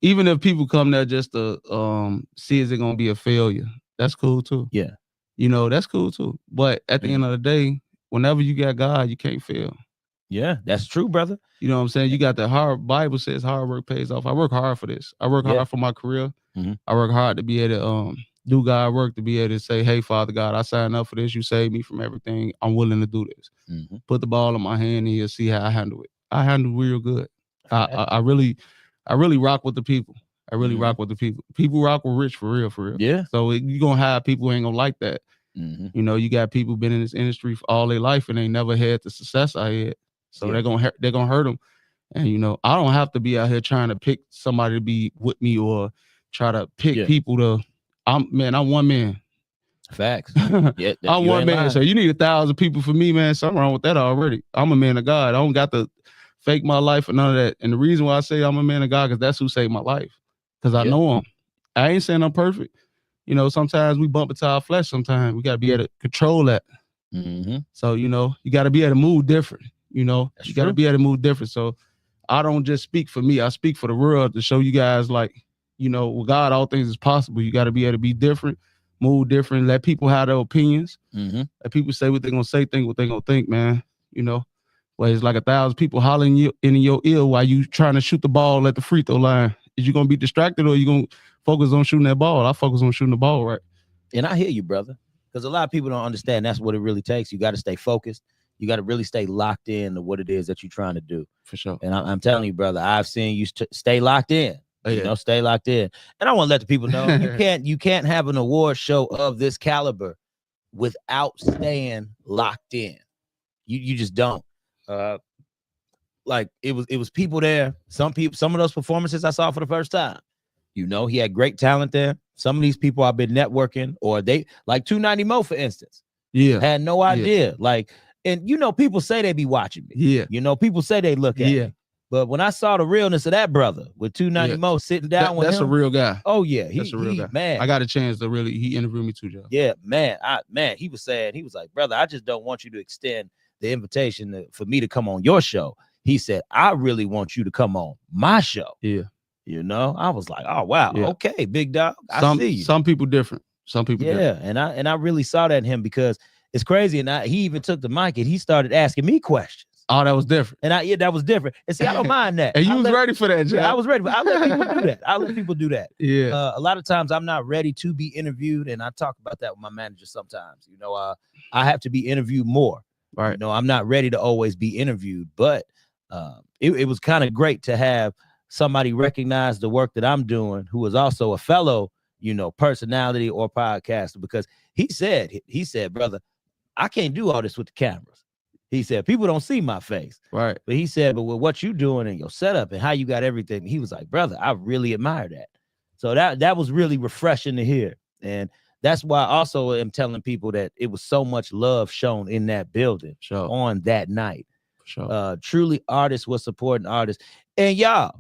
Speaker 2: Even if people come there just to see is it gonna be a failure, that's cool too.
Speaker 3: Yeah.
Speaker 2: You know, that's cool too. But at the end of the day, whenever you got God, you can't fail.
Speaker 3: Yeah, that's true, brother.
Speaker 2: You know what I'm saying? You got the Bible says hard work pays off. I work hard for this. I work hard for my career. I work hard to be able to do God work, to be able to say, hey, Father God, I signed up for this. You saved me from everything. I'm willing to do this. Put the ball in my hand and you'll see how I handle it. I handle it real good. I really rock with the people. I really rock with the people. People rock with Rich for real.
Speaker 3: Yeah.
Speaker 2: So you're going to have people who ain't going to like that. You know, you got people been in this industry for all their life and they never had the success I had. So they're gonna hurt them. And you know, I don't have to be out here trying to pick somebody to be with me or try to pick people to. I'm one man.
Speaker 3: Facts.
Speaker 2: Yeah, I'm one man. So you need 1,000 people for me, man. Something wrong with that already. I'm a man of God. I don't got to fake my life or none of that. And the reason why I say I'm a man of God, because that's who saved my life. Because I know him. I ain't saying I'm perfect. You know, sometimes we bump into our flesh. Sometimes we gotta be able to control that. So you know, you gotta be able to move different. You know, you got to be able to move different. So I don't just speak for me. I speak for the world to show you guys, like, you know, with God, all things is possible. You got to be able to be different, move different, let people have their opinions. Let people say what they're going to say, think what they're going to think, man. You know, well, it's like 1,000 people hollering you in your ear while you trying to shoot the ball at the free throw line. Is you gonna be distracted or you gonna focus on shooting that ball? I focus on shooting the ball, right?
Speaker 3: And I hear you, brother, because a lot of people don't understand that's what it really takes. You got to stay focused. You got to really stay locked in to what it is that you're trying to do.
Speaker 2: For sure.
Speaker 3: And I'm telling you, brother, I've seen you stay locked in. You know, stay locked in. And I want to let the people know you can't have an award show of this caliber without staying locked in. You just don't. Like it was people there. Some of those performances I saw for the first time. You know, he had great talent there. Some of these people I've been networking, or they like 290 Mo, for instance.
Speaker 2: Yeah.
Speaker 3: Had no idea. Yeah. Like, and you know, people say they be watching me.
Speaker 2: Yeah.
Speaker 3: You know, people say they look at me. But when I saw the realness of that brother with 290 Mo sitting down with
Speaker 2: that's
Speaker 3: him,
Speaker 2: a real guy.
Speaker 3: Oh yeah,
Speaker 2: that's a real guy.
Speaker 3: Man,
Speaker 2: I got a chance to he interviewed me too, Joe.
Speaker 3: Yeah, man, he was saying, he was like, brother, I just don't want you to extend the invitation for me to come on your show. He said, I really want you to come on my show.
Speaker 2: Yeah,
Speaker 3: you know, I was like, oh wow, okay, big dog. I see you.
Speaker 2: Some people different. Some people different.
Speaker 3: And I really saw that in him, because it's crazy. And he even took the mic and he started asking me questions.
Speaker 2: Oh, that was different.
Speaker 3: And that was different. And see, I don't mind that.
Speaker 2: And you was ready for that, Jeff.
Speaker 3: Yeah, I was ready. But I let people do that. I let people do that.
Speaker 2: Yeah.
Speaker 3: A lot of times I'm not ready to be interviewed, and I talk about that with my manager sometimes. You know, I have to be interviewed more.
Speaker 2: Right.
Speaker 3: You know, I'm not ready to always be interviewed, but it was kind of great to have somebody recognize the work that I'm doing, who is also a fellow, you know, personality or podcaster, because he said, brother, I can't do all this with the cameras. He said, people don't see my face.
Speaker 2: Right.
Speaker 3: But he said, but with what you doing and your setup and how you got everything, he was like, brother, I really admire that. So that was really refreshing to hear. And that's why I also am telling people that it was so much love shown in that building on that night.
Speaker 2: Sure.
Speaker 3: Truly, artists were supporting artists. And y'all,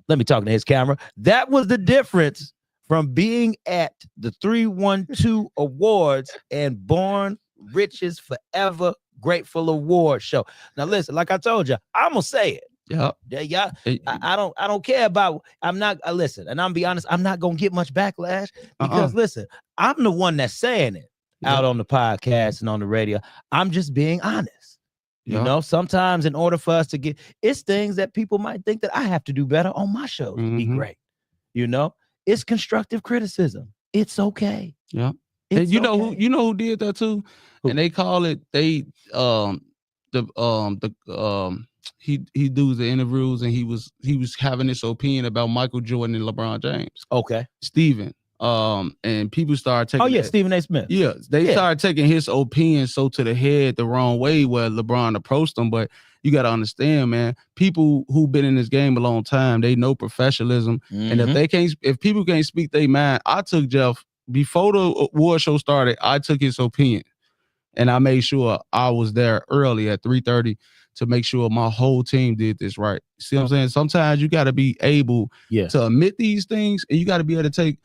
Speaker 3: let me talk to his camera. That was the difference from being at the 312 Awards and Bornrich's Forever Grateful Award show. Now listen, like I told you, I'm gonna say it.
Speaker 2: Yeah.
Speaker 3: I don't care about. I'm not. Listen, and I'm be honest. I'm not gonna get much backlash because listen, I'm the one that's saying it out on the podcast and on the radio. I'm just being honest. You know, sometimes in order for us to get, it's things that people might think that I have to do better on my shows to be great. You know, it's constructive criticism. It's okay.
Speaker 2: Yeah. And you know who did that too? Who? And they call it he does the interviews, and he was having this opinion about Michael Jordan and LeBron James.
Speaker 3: Okay.
Speaker 2: Steven. And people started taking
Speaker 3: Stephen A. Smith.
Speaker 2: Yeah, they started taking his opinion so to the head the wrong way where LeBron approached them. But you got to understand, man, people who've been in this game a long time, they know professionalism. And if people can't speak their mind, I took Jeff before the award show started, I took his opinion. And I made sure I was there early at 3:30 to make sure my whole team did this right. See what I'm saying? Sometimes you got to be able to admit these things, and you got to be able to take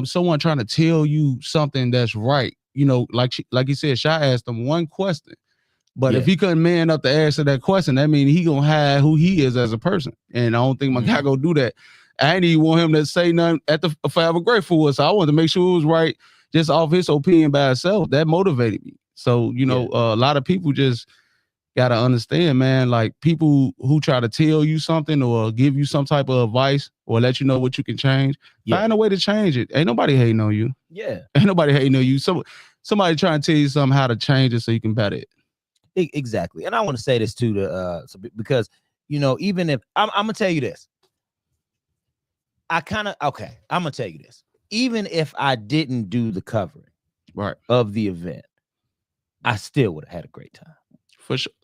Speaker 2: someone trying to tell you something that's right. You know, like you said, Shy asked him one question, but if he couldn't man up to answer that question, that means he gonna hide who he is as a person. And I don't think my guy gonna do that. I didn't even want him to say nothing at the Forever Grateful, so I wanted to make sure it was right just off his opinion by itself. That motivated me. So, you know, a lot of people just got to understand, man, like people who try to tell you something or give you some type of advice or let you know what you can change, find a way to change it. Ain't nobody hating on you.
Speaker 3: Yeah.
Speaker 2: Ain't nobody hating on you. Somebody trying to tell you something how to change it so you can better it.
Speaker 3: Exactly. And I want to say this too, because, you know, even if I'm going to tell you this, I'm going to tell you this. Even if I didn't do the covering of the event, I still would have had a great time.
Speaker 2: For sure.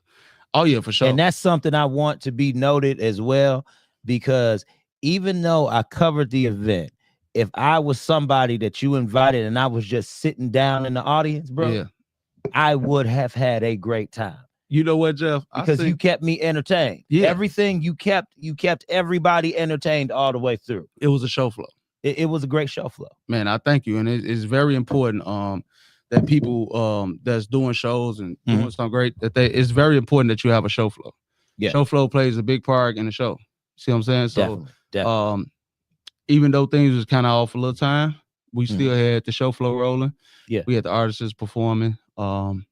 Speaker 2: Oh, yeah, for sure.
Speaker 3: And that's something I want to be noted as well, because even though I covered the event, if I was somebody that you invited and I was just sitting down in the audience, bro, I would have had a great time.
Speaker 2: You know what, Jeff?
Speaker 3: Because you kept me entertained. Yeah. Everything you kept everybody entertained all the way through.
Speaker 2: It was a show flow.
Speaker 3: It was a great show flow.
Speaker 2: Man, I thank you. And it's very important that people that's doing shows and doing something great, it's very important that you have a show flow. Yeah. Show flow plays a big part in the show. See what I'm saying? So definitely. Even though things was kind of off a little time, we still had the show flow rolling. Yeah. We had the artists performing. And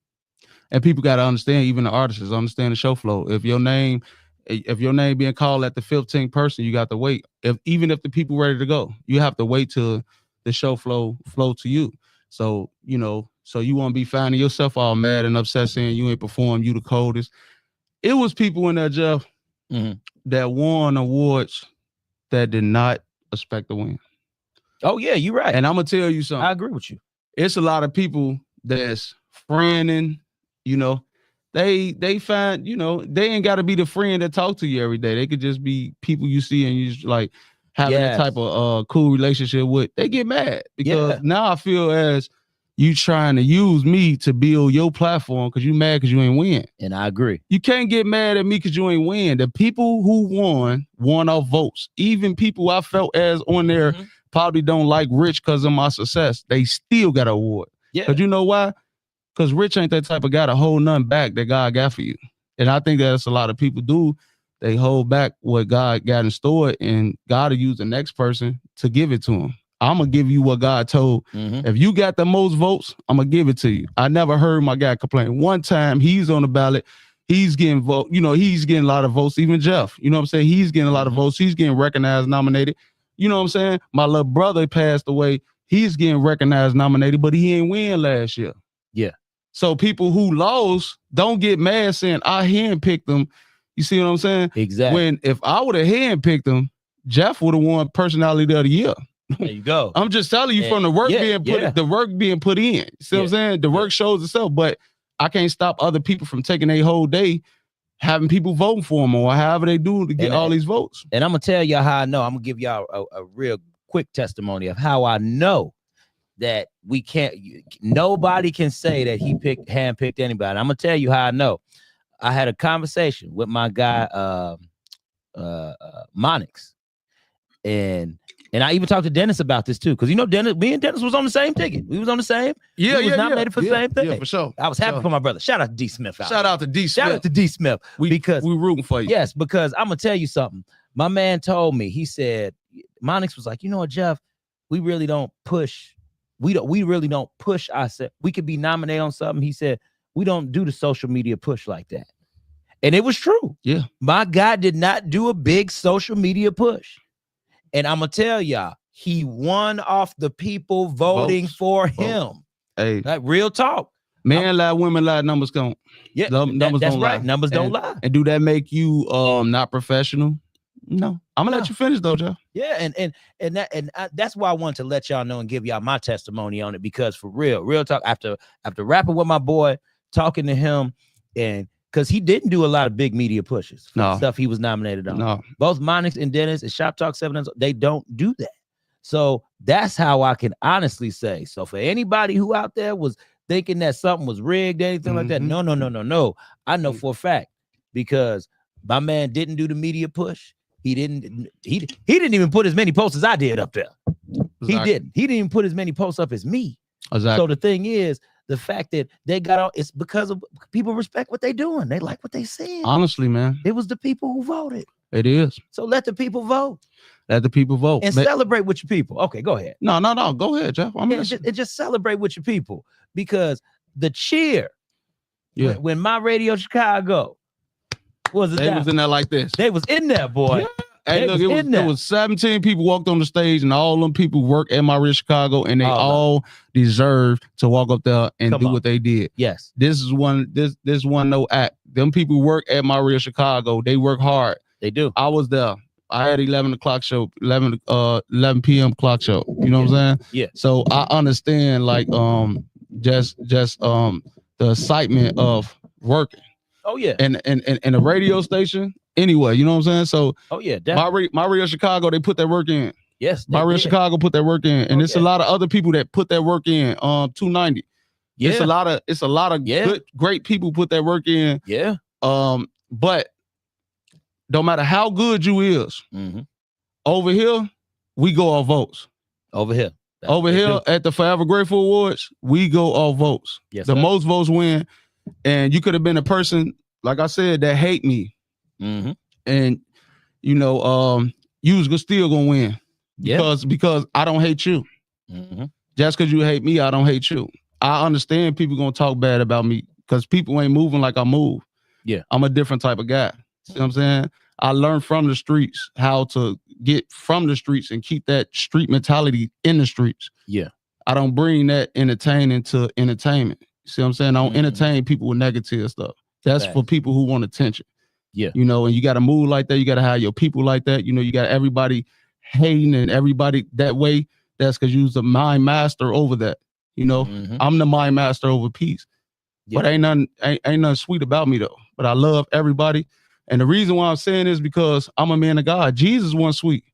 Speaker 2: people got to understand, even the artists understand the show flow. If your name If your name being called at the 15th person, you got to wait. Even if the people ready to go, you have to wait till the show flow to you. So, so you won't be finding yourself all mad and upset saying you ain't performed, you the coldest. It was people in there, Jeff, that won awards that did not expect to win.
Speaker 3: Oh, yeah, you're right.
Speaker 2: And I'm going to tell you something.
Speaker 3: I agree with you.
Speaker 2: It's a lot of people that's friending, they find, they ain't got to be the friend that talk to you every day. They could just be people you see and you just like having that type of cool relationship with. They get mad because now I feel as you trying to use me to build your platform because you mad because you ain't win.
Speaker 3: And I agree.
Speaker 2: You can't get mad at me because you ain't win. The people who won off votes. Even people I felt as on there probably don't like Rich because of my success. They still got an award. Yeah. Because you know why? Because Rich ain't that type of guy to hold nothing back that God got for you. And I think that's a lot of people do. They hold back what God got in store, and God will use the next person to give it to him. I'm going to give you what God told. If you got the most votes, I'm going to give it to you. I never heard my guy complain. One time he's on the ballot. He's getting vote. He's getting a lot of votes. Even Jeff, you know what I'm saying? He's getting a lot of votes. He's getting recognized, nominated. You know what I'm saying? My little brother passed away. He's getting recognized, nominated, but he ain't win last year.
Speaker 3: Yeah.
Speaker 2: So people who lost don't get mad saying I handpicked them. You see what I'm saying?
Speaker 3: Exactly.
Speaker 2: When if I would have handpicked them, Jeff would have won personality of the year.
Speaker 3: There you go.
Speaker 2: I'm just telling you from the work the work being put in. You see what I'm saying? The work shows itself, but I can't stop other people from taking a whole day having people voting for them or however they do to get all these votes.
Speaker 3: And I'm gonna tell y'all how I know. I'm gonna give y'all a real quick testimony of how I know that nobody can say that he handpicked anybody. I'm gonna tell you how I know. I had a conversation with my guy Monix, and I even talked to Dennis about this too, because Dennis, me and Dennis was on the same ticket. We was on the same.
Speaker 2: Yeah,
Speaker 3: we was nominated for the same thing.
Speaker 2: Yeah, for sure.
Speaker 3: I was happy for my brother. Shout out to D Smith.
Speaker 2: Shout out to D Smith.
Speaker 3: Shout out to D Smith. Because
Speaker 2: we rooting for you.
Speaker 3: Yes, because I'm gonna tell you something. My man told me. He said, Monix was like, you know what, Jeff, we really don't push. We really don't push ourselves. We could be nominated on something. He said, we don't do the social media push like that. And it was true.
Speaker 2: Yeah. My
Speaker 3: guy did not do a big social media push. And I'm going to tell y'all, he won off the people voting for him.
Speaker 2: Hey.
Speaker 3: Like, real talk.
Speaker 2: Man lie, women lie, numbers don't.
Speaker 3: Yeah,
Speaker 2: numbers
Speaker 3: that's
Speaker 2: don't
Speaker 3: right.
Speaker 2: lie.
Speaker 3: Numbers don't lie.
Speaker 2: And do that make you not professional? No. I'm gonna let you finish though, Joe.
Speaker 3: Yeah, and that's why I wanted to let y'all know and give y'all my testimony on it, because for real talk, after rapping with my boy, talking to him, and because he didn't do a lot of big media pushes for the stuff he was nominated on.
Speaker 2: No.
Speaker 3: Both Monix and Dennis and Shop Talk 7, they don't do that. So that's how I can honestly say. So for anybody who out there was thinking that something was rigged, anything like that, no. I know for a fact, because my man didn't do the media push. He didn't even put as many posts as I did up there. Exactly. He didn't even put as many posts up as me.
Speaker 2: Exactly.
Speaker 3: So the thing is, the fact that they got out, it's because of people respect what they're doing. They like what they see.
Speaker 2: Honestly, man.
Speaker 3: It was the people who voted.
Speaker 2: It is.
Speaker 3: So let the people vote.
Speaker 2: Let the people vote.
Speaker 3: And celebrate with your people. Okay, go ahead.
Speaker 2: No. Go ahead, Jeff.
Speaker 3: Just celebrate with your people, because the cheer when my Radio Chicago was
Speaker 2: in there like this.
Speaker 3: They was in there, boy.
Speaker 2: Yeah. Hey, look, it was 17 people walked on the stage, and all them people work at my Radio Chicago, and they all deserve to walk up there and do what they did.
Speaker 3: Yes.
Speaker 2: This one no act. Them people work at my Radio Chicago. They work hard.
Speaker 3: They do.
Speaker 2: I was there. I had 11 p.m. clock show. You know what I'm saying?
Speaker 3: Yeah.
Speaker 2: So I understand just the excitement of working.
Speaker 3: Oh yeah.
Speaker 2: And a radio station. Anyway, you know what I'm saying? So
Speaker 3: definitely.
Speaker 2: my Radio Chicago, they put that work in.
Speaker 3: Yes.
Speaker 2: My Radio Chicago put that work in. And it's a lot of other people that put that work in. 290. Yeah. It's a lot of good, great people put that work in.
Speaker 3: Yeah.
Speaker 2: But no matter how good you is, over here, we go off votes.
Speaker 3: Over here.
Speaker 2: At the Forever Grateful Awards, we go off votes.
Speaker 3: Yes,
Speaker 2: the most votes win. And you could have been a person, like I said, that hate me. And you was still gonna win. Because I don't hate you. Just because you hate me, I don't hate you. I understand people gonna talk bad about me because people ain't moving like I move.
Speaker 3: Yeah.
Speaker 2: I'm a different type of guy. See what I'm saying? I learned from the streets how to get from the streets and keep that street mentality in the streets.
Speaker 3: Yeah.
Speaker 2: I don't bring that entertaining to entertainment. See what I'm saying? I don't entertain people with negative stuff. That's for people who want attention.
Speaker 3: Yeah.
Speaker 2: You know, and you got to move like that. You got to have your people like that. You know, you got everybody hating and everybody that way. That's because you're the mind master over that. You know, I'm the mind master over peace. Yeah. But ain't nothing sweet about me though. But I love everybody. And the reason why I'm saying this because I'm a man of God. Jesus wasn't sweet.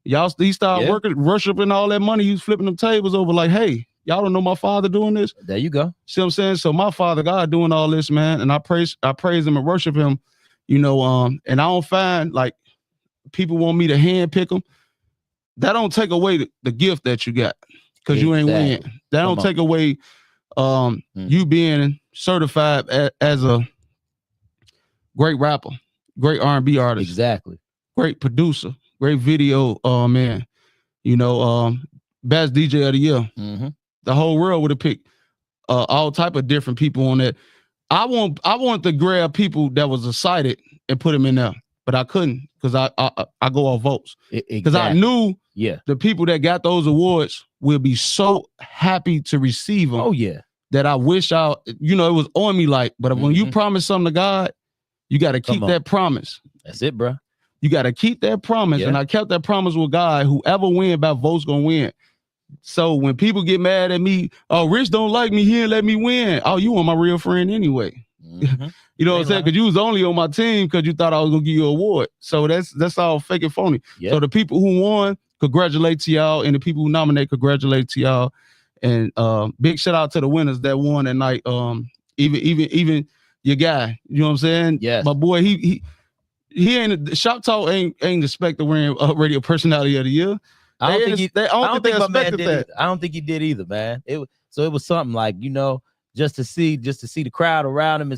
Speaker 2: Y'all, he started worshiping all that money. He was flipping them tables over like, hey, y'all don't know my father doing this?
Speaker 3: There you go.
Speaker 2: See what I'm saying? So my father God doing all this, man. And I praise him and worship him, you know, and I don't find like people want me to hand pick them. That don't take away the gift that you got because you ain't win. That don't take away you being certified as a great rapper, great R&B artist.
Speaker 3: Exactly.
Speaker 2: Great producer, great video man. You know, best DJ of the year. The whole world would have picked all type of different people on that. I want to grab people that was excited and put them in there, but I couldn't because I go off votes. Because I knew the people that got those awards will be so happy to receive them.
Speaker 3: Oh yeah.
Speaker 2: That I wish it was on me like, but when you promise something to God, you got to keep that promise.
Speaker 3: That's it, bro.
Speaker 2: You got to keep that promise. And I kept that promise with God. Whoever win by votes gonna win. So when people get mad at me, oh, Rich don't like me, he didn't let me win. Oh, you want my real friend anyway. You know what I'm saying? Because you was only on my team because you thought I was gonna give you an award. So that's all fake and phony. So the people who won, congratulate to y'all, and the people who nominate, congratulate to y'all. And big shout out to the winners that won that night. Even your guy, you know what I'm saying?
Speaker 3: Yeah.
Speaker 2: My boy, he ain't Shop Talk ain't expected wearing radio personality of the year. I don't think
Speaker 3: he did either, man. It was something like, you know, just to see the crowd around him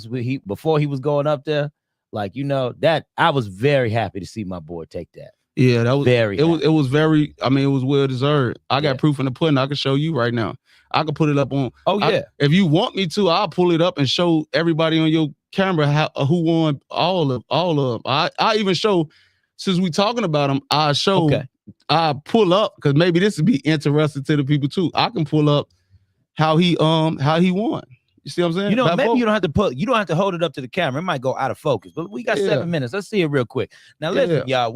Speaker 3: before he was going up there, like, you know, that I was very happy to see my boy take that.
Speaker 2: Yeah, that was
Speaker 3: very.
Speaker 2: It was very. I mean, it was well deserved. I got proof in the pudding. I can show you right now. I can put it up on.
Speaker 3: Oh yeah.
Speaker 2: If you want me to, I'll pull it up and show everybody on your camera who won all of them. I even show, since we talking about them, I show.
Speaker 3: Okay.
Speaker 2: I pull up because maybe this would be interesting to the people too. I can pull up how he won. You see what I'm saying?
Speaker 3: You know, maybe you don't have to hold it up to the camera. It might go out of focus, but we got 7 minutes. Let's see it real quick. Now listen, y'all.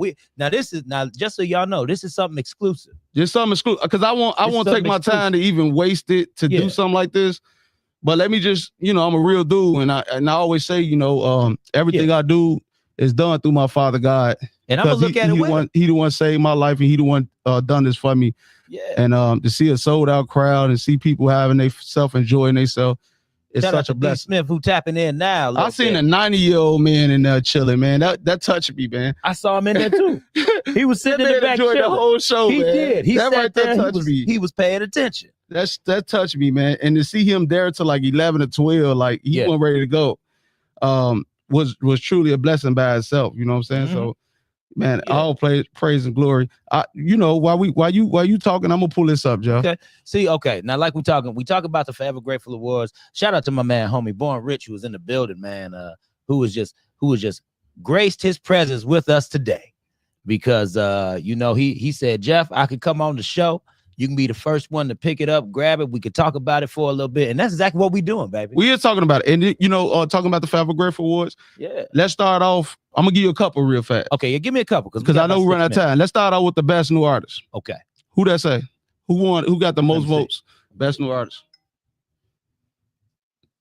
Speaker 3: This is just so y'all know, this is something exclusive.
Speaker 2: Just something exclusive because I won't take my time to even waste it to do something like this. But let me just, you know, I'm a real dude, and I always say, you know, everything I do is done through my Father God.
Speaker 3: And I'm gonna look at it.
Speaker 2: He the one saved my life, and he the one done this for me.
Speaker 3: Yeah.
Speaker 2: And to see a sold out crowd and see people having themselves enjoying themselves. It's such a blessing.
Speaker 3: Smith, who tapping in now.
Speaker 2: I seen a 90-year-old man in there chilling, man. That touched me, man.
Speaker 3: I saw him in there too. He was sitting in the back chilling.
Speaker 2: The whole show,
Speaker 3: he
Speaker 2: man.
Speaker 3: did. He
Speaker 2: that
Speaker 3: sat
Speaker 2: right
Speaker 3: there.
Speaker 2: Touched me.
Speaker 3: He was paying attention.
Speaker 2: That touched me, man. And to see him there to like 11 or 12, like he wasn't ready to go, was truly a blessing by itself. You know what I'm saying? So, man, all praise and glory. You know, while you talking, I'm gonna pull this up, Joe.
Speaker 3: Okay. See, okay. Now, like we talk about the Forever Grateful Awards. Shout out to my man, homie Bornrich, who was in the building, man. Who was just graced his presence with us today, because you know, he said, Jeff, I could come on the show. You can be the first one to pick it up, grab it. We could talk about it for a little bit, and that's exactly what we're doing, baby.
Speaker 2: We are talking about it, and you know, talking about the Forever Grateful Awards.
Speaker 3: Yeah. Let's
Speaker 2: start off. I'm gonna give you a couple real fast.
Speaker 3: Okay, yeah, give me a couple
Speaker 2: because I know we run out of time. Let's start out with the best new artist.
Speaker 3: Okay.
Speaker 2: Who that say? Who won? Who got the most votes? Best new artist.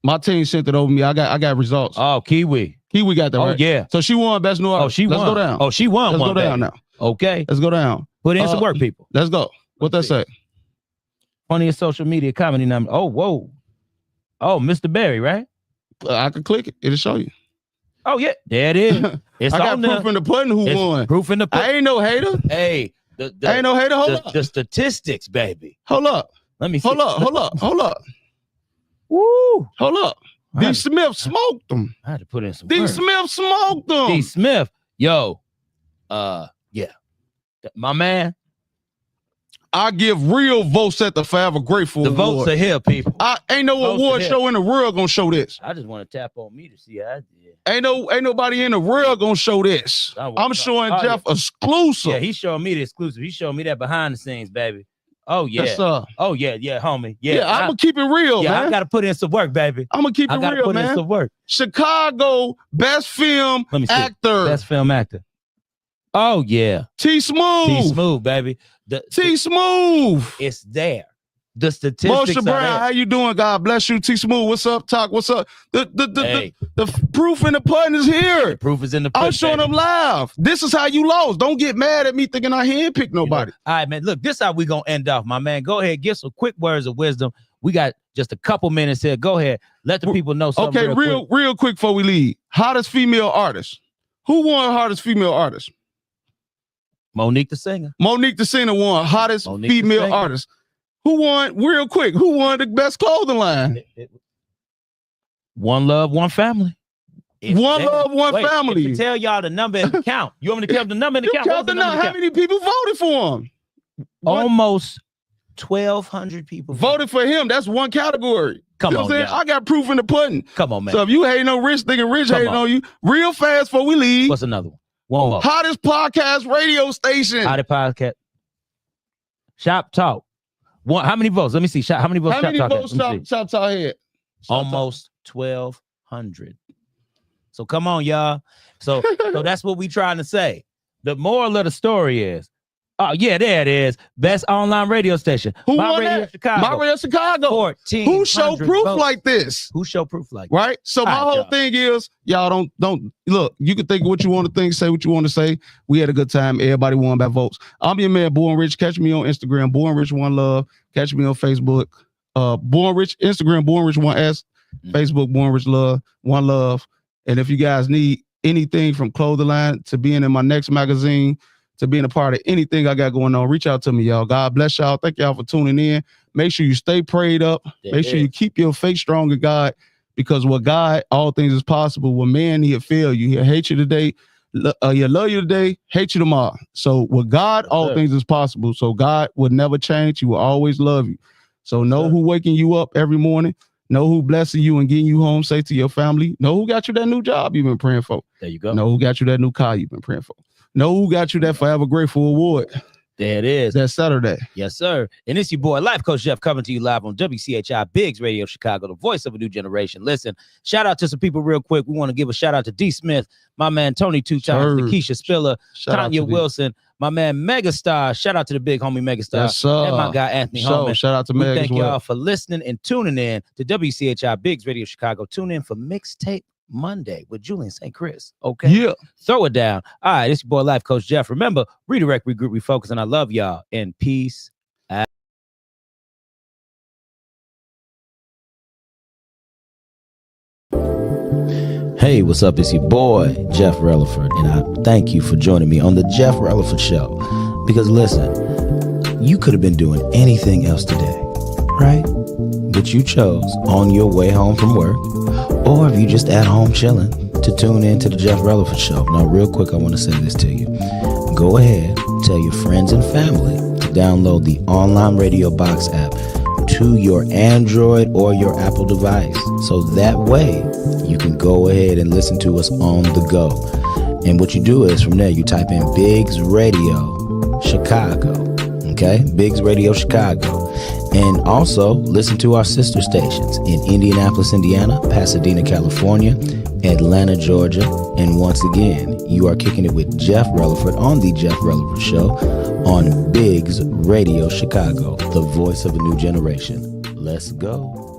Speaker 2: My team sent it over me. I got results.
Speaker 3: Oh, Kiwi
Speaker 2: got that right.
Speaker 3: Oh yeah.
Speaker 2: So she won best new artist.
Speaker 3: Oh, she won.
Speaker 2: Let's go down.
Speaker 3: Oh, she won.
Speaker 2: Let's go down now.
Speaker 3: Okay.
Speaker 2: Let's go down.
Speaker 3: Put in some work, people.
Speaker 2: Let's go. What that say?
Speaker 3: Funniest social media comedy number. Oh, whoa. Oh, Mr. Berry, right?
Speaker 2: I can click it. It'll show you.
Speaker 3: Oh, yeah. There it is. It's
Speaker 2: I got proof in the pudding who won.
Speaker 3: Proof in the pudding.
Speaker 2: I ain't no hater.
Speaker 3: Hey.
Speaker 2: I ain't no hater. Hold up.
Speaker 3: The statistics, baby.
Speaker 2: Hold up.
Speaker 3: Let me see.
Speaker 2: Hold up.
Speaker 3: Woo.
Speaker 2: Hold up. D. Smith smoked them.
Speaker 3: I had to put in some
Speaker 2: D. Smith smoked them.
Speaker 3: D. Smith. Yo. Yeah. My man.
Speaker 2: I give real votes at the Forever Grateful
Speaker 3: The
Speaker 2: Award.
Speaker 3: votes are here, people.
Speaker 2: I ain't no
Speaker 3: Votes
Speaker 2: award
Speaker 3: are here.
Speaker 2: show in the world gonna show this.
Speaker 3: I just want to tap on me to see how I did.
Speaker 2: Ain't nobody in the world gonna show this. I'm showing Jeff exclusive.
Speaker 3: Yeah, he's showing me the exclusive. He's showing me that behind the scenes, baby. Oh yeah.
Speaker 2: Yes,
Speaker 3: oh yeah, homie. Yeah,
Speaker 2: I'm gonna keep it real, man.
Speaker 3: I gotta put in some work, baby.
Speaker 2: I'm gonna keep it real,
Speaker 3: put
Speaker 2: man.
Speaker 3: in some work.
Speaker 2: Chicago Best Film Actor.
Speaker 3: Best Film Actor. Oh yeah.
Speaker 2: T Smooth,
Speaker 3: baby.
Speaker 2: T Smooth.
Speaker 3: It's there. The statistics
Speaker 2: Moshe Brown, how you doing? God bless you. T Smooth, what's up? Talk, what's up? The proof in the pudding is here.
Speaker 3: The proof is in the pudding.
Speaker 2: I'm showing them live. This is how you lost. Don't get mad at me thinking I handpicked nobody.
Speaker 3: All right, man. Look, this is how we gonna end off, my man. Go ahead, give some quick words of wisdom. We got just a couple minutes here. Go ahead. Let the people know something.
Speaker 2: Okay, real quick before we leave. Hottest female artist. Who won hottest female artist?
Speaker 3: Monique the singer.
Speaker 2: Monique the singer won hottest female artist. Who won, real quick, who won the best clothing line?
Speaker 3: One Love, One Family.
Speaker 2: One Love, One Family.
Speaker 3: To tell y'all the number and the count. You want me to count the number and the count?
Speaker 2: Count the number. How many people voted for him?
Speaker 3: Almost 1,200 people
Speaker 2: voted for him. That's one category.
Speaker 3: Come on,
Speaker 2: I got proof in the pudding.
Speaker 3: Come on, man.
Speaker 2: So if you hating on Rich, thinking Rich hating on you, real fast before we leave.
Speaker 3: What's another one? One more.
Speaker 2: Hottest podcast radio station.
Speaker 3: Hottest podcast. Shop Talk. How many votes? Let me see. How many votes?
Speaker 2: How many votes Shop Talk had?
Speaker 3: Almost 1,200. So come on, y'all. So that's what we trying to say. The moral of the story is, oh yeah, there it is. Best online radio station.
Speaker 2: Who won that?
Speaker 3: Chicago.
Speaker 2: My Radio Chicago.
Speaker 3: 14.
Speaker 2: Who show proof
Speaker 3: votes.
Speaker 2: like this?
Speaker 3: Who show proof like that?
Speaker 2: Right. So my whole thing is, y'all don't look. You can think what you want to think, say what you want to say. We had a good time. Everybody won by votes. I'm your man, Bornrich. Catch me on Instagram, Bornrich One Love. Catch me on Facebook, Bornrich. Instagram, Bornrich One S. Facebook, Bornrich Love One Love. And if you guys need anything from clothing line to being in my next magazine, to being a part of anything I got going on, reach out to me, y'all. God bless y'all. Thank y'all for tuning in. Make sure you stay prayed up. Make sure you keep your faith strong in God, because with God, all things is possible. With man, he'll fail you. He'll hate you today. He'll love you today, hate you tomorrow. So with God, all things is possible. So God will never change. He will always love you. So know who waking you up every morning. Know who blessing you and getting you home safe to your family. Know who got you that new job you've been praying for.
Speaker 3: There you go.
Speaker 2: Know who got you that new car you've been praying for. Know who got you that Forever Grateful Award.
Speaker 3: There it is.
Speaker 2: That's Saturday.
Speaker 3: Yes, sir. And it's your boy, Life Coach Jeff, coming to you live on WCHI Biggs Radio Chicago, the voice of a new generation. Listen, shout out to some people real quick. We want to give a shout out to D. Smith, my man Tony 2 times, Keisha Spiller, Tanya Wilson, my man Megastar. Shout out to the big homie Megastar.
Speaker 2: Yes, sir.
Speaker 3: And my guy Anthony Holman.
Speaker 2: Shout out to Meg.
Speaker 3: Thank y'all for listening and tuning in to WCHI Biggs Radio Chicago. Tune in for Mixtape Monday with Julian St. Chris. Okay.
Speaker 2: Yeah.
Speaker 3: Throw it down. All right. It's your boy, Life Coach Jeff. Remember, redirect, regroup, refocus, and I love y'all. And peace out.
Speaker 1: Hey, what's up? It's your boy, Jeff Releford, and I thank you for joining me on the Jeff Releford Show. Because listen, you could have been doing anything else today, right? But you chose on your way home from work, or if you just at home chilling, to tune in to the Jeff Releford Show. Now, real quick, I want to say this to you. Go ahead, tell your friends and family to download the online radio box app to your Android or your Apple device. So that way you can go ahead and listen to us on the go. And what you do is from there, you type in Biggs Radio Chicago. Okay? Biggs Radio Chicago. And also listen to our sister stations in Indianapolis, Indiana, Pasadena, California, Atlanta, Georgia. And once again, you are kicking it with Jeff Releford on the Jeff Releford Show on Biggs Radio Chicago, the voice of a new generation. Let's go.